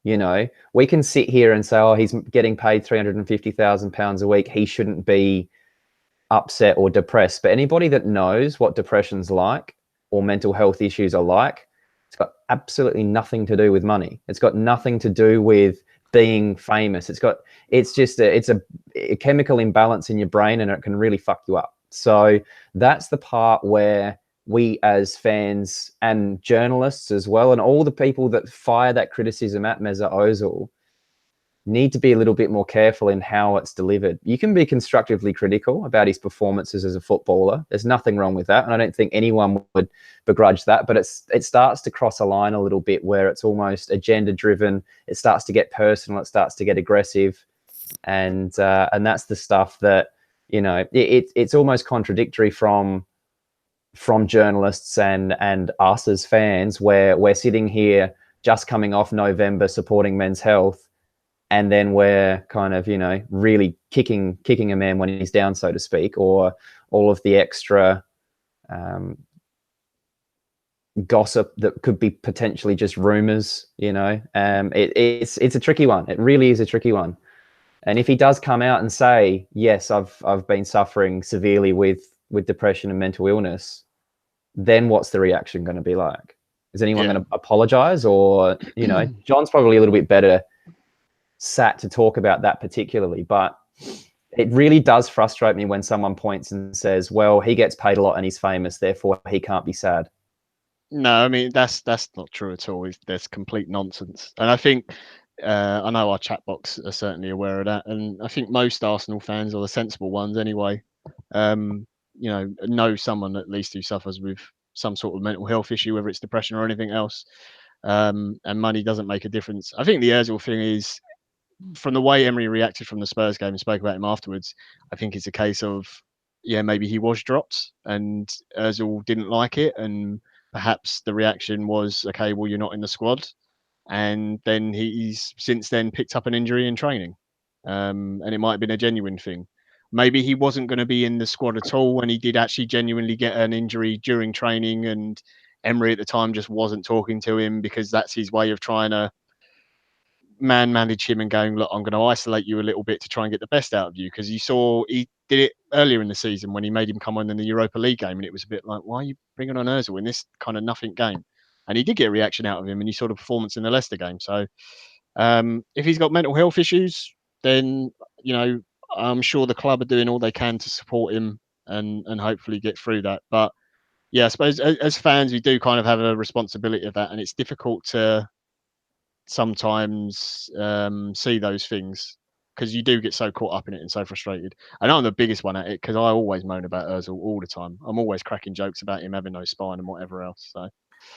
You know, we can sit here and say, oh, he's getting paid £350,000 a week. He shouldn't be upset or depressed. But anybody that knows what depression's like or mental health issues are like, it's got absolutely nothing to do with money. It's got nothing to do with being famous. It's just a chemical imbalance in your brain, and it can really fuck you up. So that's the part where we as fans and journalists as well, and all the people that fire that criticism at Mesut Ozil, need to be a little bit more careful in how it's delivered. You can be constructively critical about his performances as a footballer. There's nothing wrong with that, and I don't think anyone would begrudge that. But it starts to cross a line a little bit where it's almost agenda-driven. It starts to get personal. It starts to get aggressive, and that's the stuff that, you know, it's almost contradictory from journalists and us as fans, where we're sitting here just coming off November supporting men's health, and then we're kind of, you know, really kicking a man when he's down, so to speak, or all of the extra gossip that could be potentially just rumors, you know. It's a tricky one. It really is a tricky one. And if he does come out and say, yes, I've been suffering severely with depression and mental illness, then what's the reaction going to be like? Is anyone going to apologize? Or, you know, John's probably a little bit better sat to talk about that particularly, but it really does frustrate me when someone points and says, well, he gets paid a lot and he's famous, therefore he can't be sad. No, I mean, that's not true at all. There's complete nonsense. And I think, I know our chat box are certainly aware of that. And I think most Arsenal fans, or the sensible ones anyway, you know someone at least who suffers with some sort of mental health issue, whether it's depression or anything else. And money doesn't make a difference. I think the Ozil thing is, from the way Emery reacted from the Spurs game and spoke about him afterwards, I think it's a case of, maybe he was dropped and Ozil didn't like it, and perhaps the reaction was, okay, well, you're not in the squad. And then he's since then picked up an injury in training. And it might have been a genuine thing. Maybe he wasn't going to be in the squad at all when he did actually genuinely get an injury during training, and Emery at the time just wasn't talking to him because that's his way of trying to manage him and going, look, I'm going to isolate you a little bit to try and get the best out of you. Because you saw he did it earlier in the season when he made him come on in the Europa League game, and it was a bit like, why are you bringing on Ozil in this kind of nothing game? And he did get a reaction out of him, and you saw the performance in the Leicester game. So if he's got mental health issues, then, you know, I'm sure the club are doing all they can to support him and hopefully get through that. But yeah, I suppose as fans, we do kind of have a responsibility of that, and it's difficult to sometimes see those things because you do get so caught up in it and so frustrated. And I'm the biggest one at it because I always moan about Ozil all the time. I'm always cracking jokes about him having no spine and whatever else. So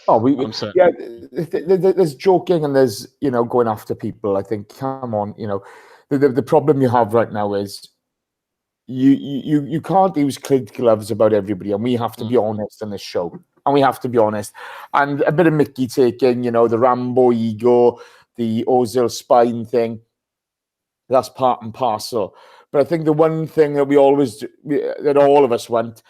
there's joking and there's, you know, going after people. I think, come on, you know, the problem you have right now is you can't use kid gloves about everybody, and we have to be honest on this show. And we have to be honest. And a bit of Mickey taking, you know, the Rambo ego, the Ozil spine thing, that's part and parcel. But I think the one thing that that all of us want,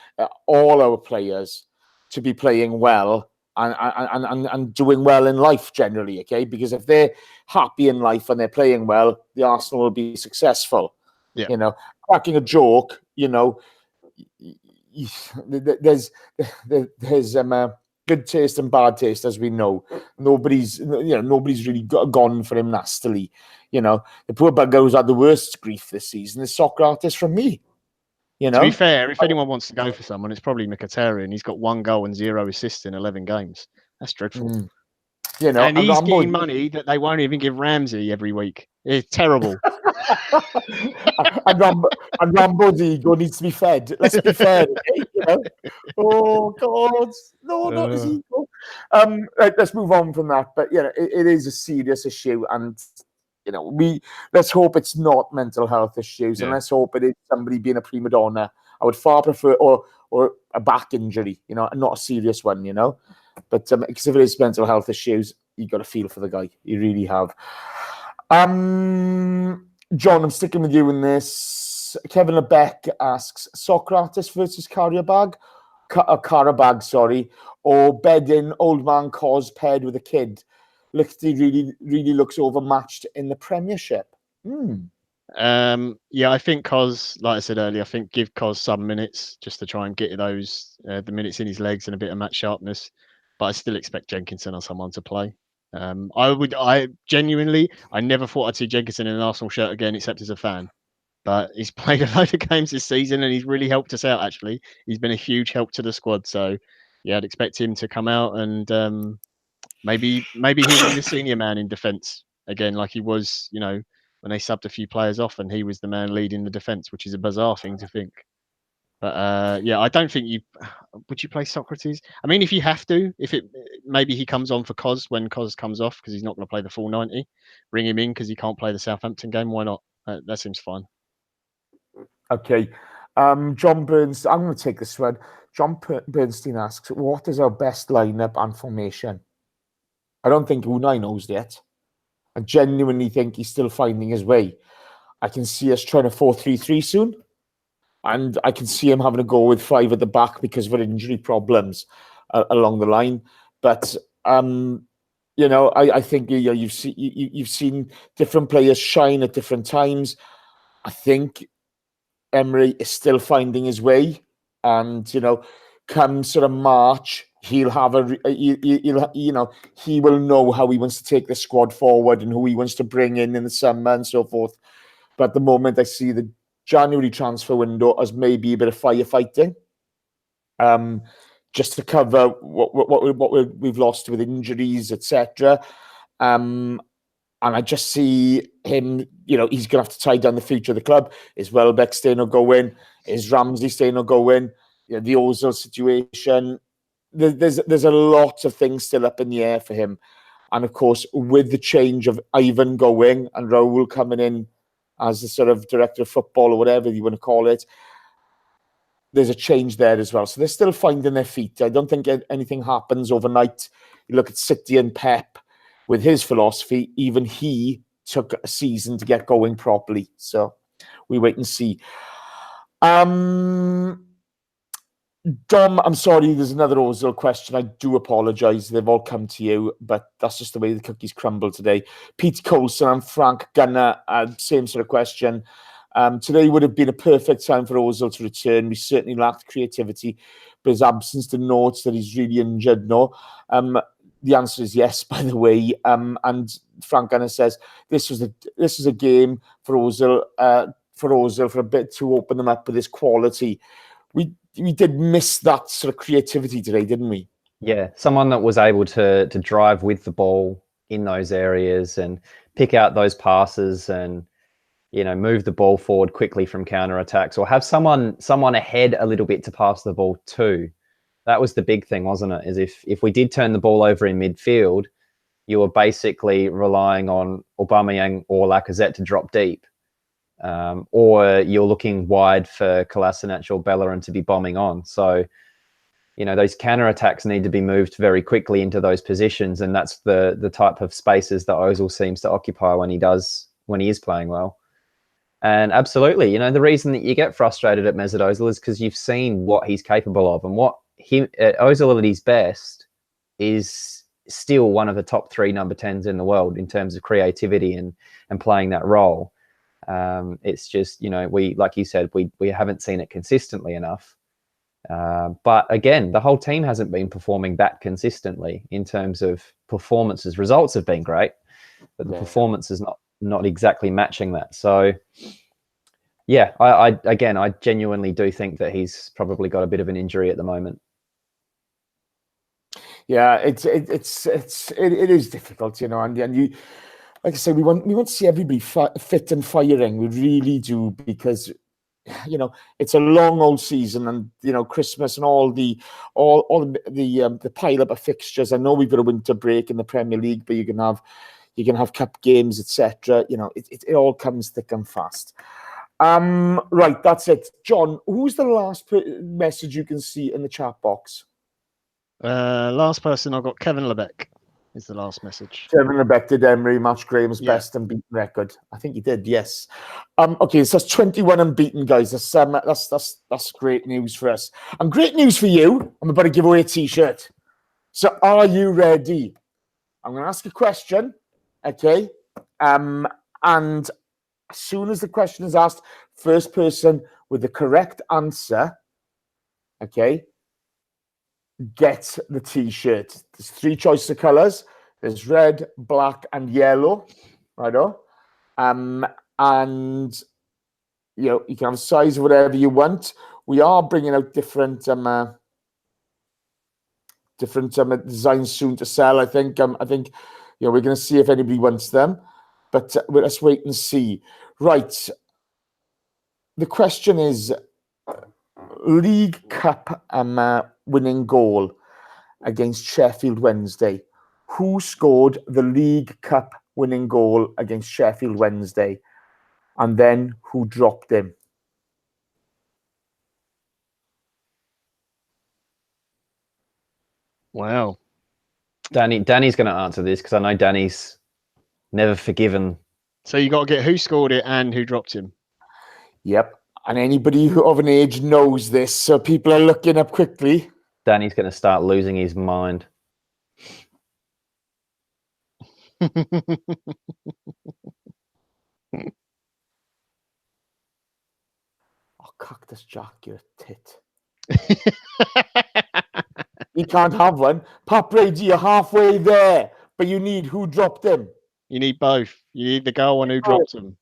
all our players to be playing well and doing well in life generally, okay? Because if they're happy in life and they're playing well, the Arsenal will be successful. Yeah. You know, cracking a joke, you know, there's good taste and bad taste, as we know. Nobody's really gone for him nastily. You know, the poor bugger who's had the worst grief this season is Socrates from me. You know, to be fair, if anyone wants to go for someone, it's probably Mkhitaryan. He's got 1 goal and 0 assists in 11 games. That's dreadful. You know, and he's getting money that they won't even give Ramsey every week. It's terrible. and Rambo's ego needs to be fed. Let's be fair. Okay? You know? Oh God, no, not his ego. Right, let's move on from that. But you know, it is a serious issue, and you know, let's hope it's not mental health issues, and let's hope it is somebody being a prima donna. I would far prefer, or a back injury, you know, and not a serious one, you know. But because if it is mental health issues, you got to feel for the guy. You really have. John, I'm sticking with you in this. Kevin Lebeck asks, Socrates versus Carabag, sorry, or bedding old man Cos paired with a kid. really looks overmatched in the Premiership. Yeah, I think Cos, like I said earlier, I think give Cos some minutes just to try and get those the minutes in his legs and a bit of match sharpness. But I still expect Jenkinson or someone to play. I genuinely, I never thought I'd see Jenkinson in an Arsenal shirt again, except as a fan. But he's played a load of games this season and he's really helped us out. Actually, he's been a huge help to the squad. So yeah, I'd expect him to come out and maybe he'll be the senior man in defence again, like he was, when they subbed a few players off and he was the man leading the defence, which is a bizarre thing to think. But yeah, I don't think would you play Socrates? I mean, if you have to, maybe he comes on for Cos when Cos comes off because he's not going to play the full 90. Bring him in because he can't play the Southampton game. Why not? That seems fine. Okay. John Bernstein, I'm going to take this one. John Bernstein asks, what is our best lineup and formation? I don't think Unai knows yet. I genuinely think he's still finding his way. I can see us trying a 4-3-3 soon. And I can see him having a go with 5 at the back because of injury problems along the line. But, I think you've seen different players shine at different times. I think Emery is still finding his way. And, come sort of March, he'll have he will know how he wants to take the squad forward and who he wants to bring in the summer and so forth. But at the moment, I see the January transfer window as maybe a bit of firefighting, just to cover what we've lost with injuries, etc. And I just see him, he's going to have to tie down the future of the club. Is Welbeck staying or going? Is Ramsey staying or going? The Ozil situation. There's a lot of things still up in the air for him. And of course, with the change of Ivan going and Raul coming in as the sort of director of football or whatever you want to call it, there's a change there as well. So they're still finding their feet. I don't think anything happens overnight. You look at City and Pep with his philosophy, even he took a season to get going properly. So we wait and see. Dom, I'm sorry, there's another Ozil question. I do apologise. They've all come to you, but that's just the way the cookies crumble today. Pete Coulson and Frank Gunner, same sort of question. Today would have been a perfect time for Ozil to return. We certainly lacked creativity, but his absence denotes that he's really injured, no? The answer is yes, by the way. And Frank Gunner says, this was a game for Ozil, for a bit to open them up with his quality. We did miss that sort of creativity today, didn't we? Yeah, someone that was able to drive with the ball in those areas and pick out those passes and, move the ball forward quickly from counter-attacks or have someone ahead a little bit to pass the ball to. That was the big thing, wasn't it? Is if we did turn the ball over in midfield, you were basically relying on Aubameyang or Lacazette to drop deep. Or you're looking wide for Kolasinac or Bellerin to be bombing on. So, those counter-attacks need to be moved very quickly into those positions, and that's the type of spaces that Ozil seems to occupy when he is playing well. And absolutely, the reason that you get frustrated at Mesut Ozil is because you've seen what he's capable of, and what Ozil at his best is still one of the top 3 number 10s in the world in terms of creativity and playing that role. It's just, we, like you said, we haven't seen it consistently enough. But again, the whole team hasn't been performing that consistently in terms of performances. Results have been great, but the performance is not exactly matching that. So yeah, I genuinely do think that he's probably got a bit of an injury at the moment. Yeah, it is difficult, and you, like I say, we want to see everybody fit and firing. We really do, because it's a long old season, and Christmas and all the pile up of fixtures. I know we've got a winter break in the Premier League, but you can have cup games, etc. It all comes thick and fast. Right, that's it. John, who's the last message you can see in the chat box? Last person I've got, Kevin Lebeck is the last message. Kevin Lebeck, did Emery match Graham's best unbeaten record? I think he did, yes. Okay, so that's 21 unbeaten, guys. That's great news for us. And great news for you. I'm about to give away a t-shirt. So are you ready? I'm going to ask a question, okay? And as soon as the question is asked, first person with the correct answer, okay, gets the T-shirt. There's 3 choices of colours. There's red, black, and yellow. Righto. And you can have a size of whatever you want. We are bringing out different designs soon to sell. I think we're going to see if anybody wants them, but let's wait and see. Right. The question is League Cup winning goal against Sheffield Wednesday. Who scored the League Cup winning goal against Sheffield Wednesday? And then who dropped him? Wow. Danny's going to answer this because I know Danny's never forgiven. So you got to get who scored it and who dropped him. Yep. And anybody of an age knows this, so people are looking up quickly. Danny's going to start losing his mind. Oh, Cactus Jack, you're a tit. You can't have one. Pat Brady, you're halfway there, but you need who dropped him. You need both. You need the goal and who dropped him.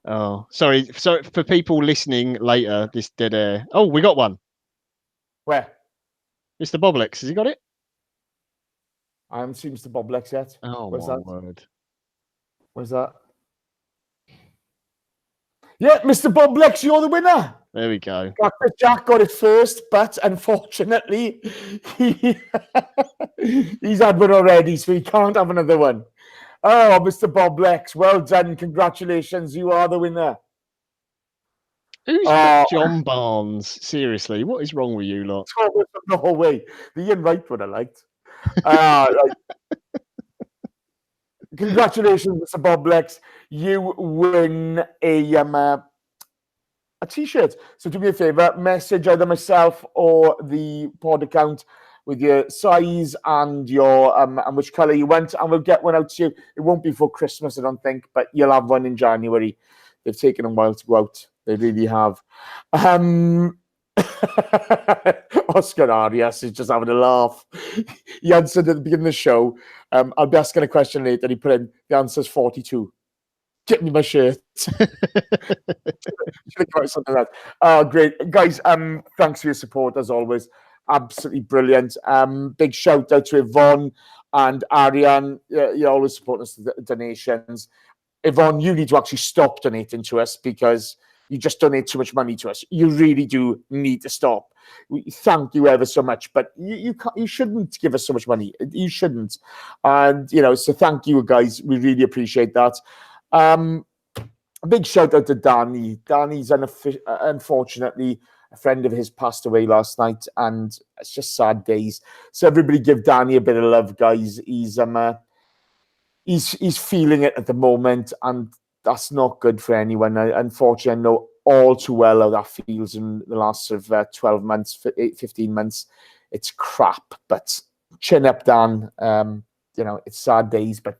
Oh, sorry. So for people listening later, this dead air. Oh, we got one. Where? Mr. Boblex, has he got it? I haven't seen Mr. Boblex yet. Oh, Where's my that? word. Where's that? Yeah, Mr. Boblex, you're the winner. There we go. Cactus Jack got it first, but unfortunately, he's had one already, so he can't have another one. Oh, Mr. Boblex, well done. Congratulations. You are the winner. Who's John Barnes? Seriously, what is wrong with you lot? No way. The Ian Wright one I liked. Right. Congratulations, Mr. Boblex. You win a T-shirt. So do me a favor, message either myself or the pod account with your size and your and which color you want, and we'll get one out to you. It won't be for Christmas, I don't think, but you'll have one in January. They've taken a while to go out. They really have. Oscar Arias is just having a laugh. He answered at the beginning of the show. I'll be asking a question later, and he put in the answer's 42. Get me my shirt. Something like that. Oh, great. Guys, thanks for your support as always. Absolutely brilliant. Big shout out to Yvonne and Ariane. You always support us with the donations. Yvonne, you need to actually stop donating to us because you just donate too much money to us. You really do need to stop. We thank you ever so much, but you shouldn't give us so much money. You shouldn't. And, so thank you guys. We really appreciate that. A big shout out to Danny. Danny's unfortunately a friend of his passed away last night, and it's just sad days. So everybody give Danny a bit of love, guys. He's feeling it at the moment, and that's not good for anyone. Unfortunately, I know all too well how that feels in the last sort of 12 months, 15 months. It's crap, but chin up, Dan. It's sad days, but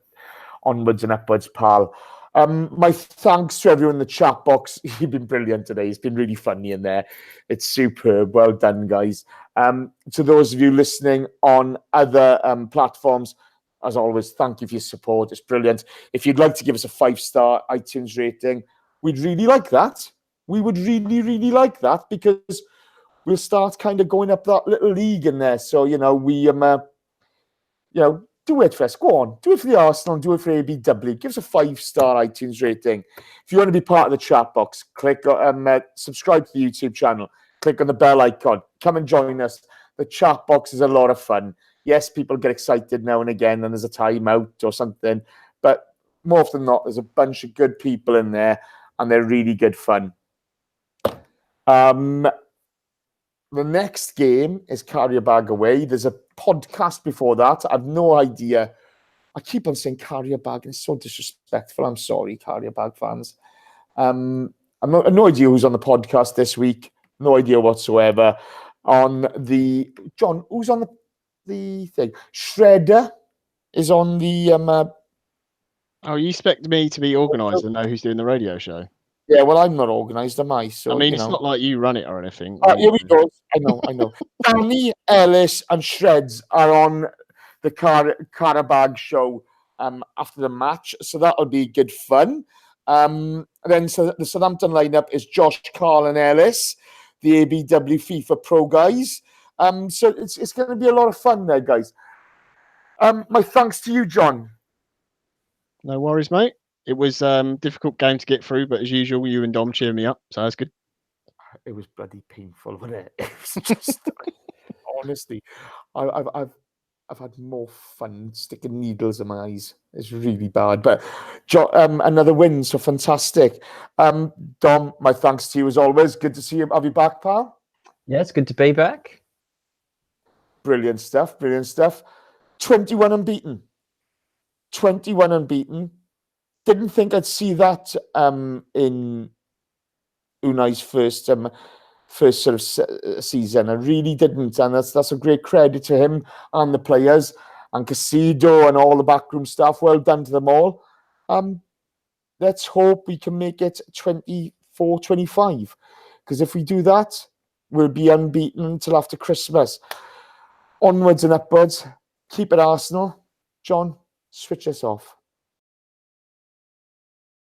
onwards and upwards, pal. My thanks to everyone in the chat box. You've been brilliant today. It's been really funny in there. It's superb. Well done, guys. To those of you listening on other platforms, as always, thank you for your support. It's brilliant. If you'd like to give us a 5-star iTunes rating, we'd really like that. We would really, really like that because we'll start kind of going up that little league in there. So, we do it for us. Go on. Do it for the Arsenal. Do it for ABW. Give us a 5-star iTunes rating. If you want to be part of the chat box, click subscribe to the YouTube channel. Click on the bell icon. Come and join us. The chat box is a lot of fun. Yes, people get excited now and again and there's a timeout or something. But more often than not, there's a bunch of good people in there and they're really good fun. The next game is Carry a Bag Away. There's a podcast before that. I've no idea. I keep on saying Carry a Bag, and it's so disrespectful. I'm sorry, Carry a Bag fans. I've no idea who's on the podcast this week. No idea whatsoever. John, who's on the the thing. Shredder is on the Oh, you expect me to be organised and know who's doing the radio show? yeah, well, I'm not organised, am I? So I mean, you it's know. not like you run it or anything. Here we go. I know. Danny, Ellis, and Shreds are on the Carabag show after the match, so that'll be good fun. Then so the Southampton lineup is Josh, Carl, and Ellis, the ABW FIFA Pro guys. So it's going to be a lot of fun there, guys. My thanks to you, John. No worries, mate. It was difficult game to get through, but as usual, you and Dom cheer me up, so that's good. It was bloody painful, wasn't it? It was just honestly, I've had more fun sticking needles in my eyes. It's really bad, but another win, so fantastic. Dom, my thanks to you as always. Good to see you. Have you back, pal? Yeah, it's good to be back. Brilliant stuff. 21 unbeaten. 21 unbeaten. Didn't think I'd see that in Unai's first sort of season. I really didn't, and that's a great credit to him and the players and Casido and all the backroom staff. Well done to them all. Let's hope we can make it 24-25, because if we do that, we'll be unbeaten until after Christmas. Onwards and upwards. Keep it Arsenal. John, switch us off.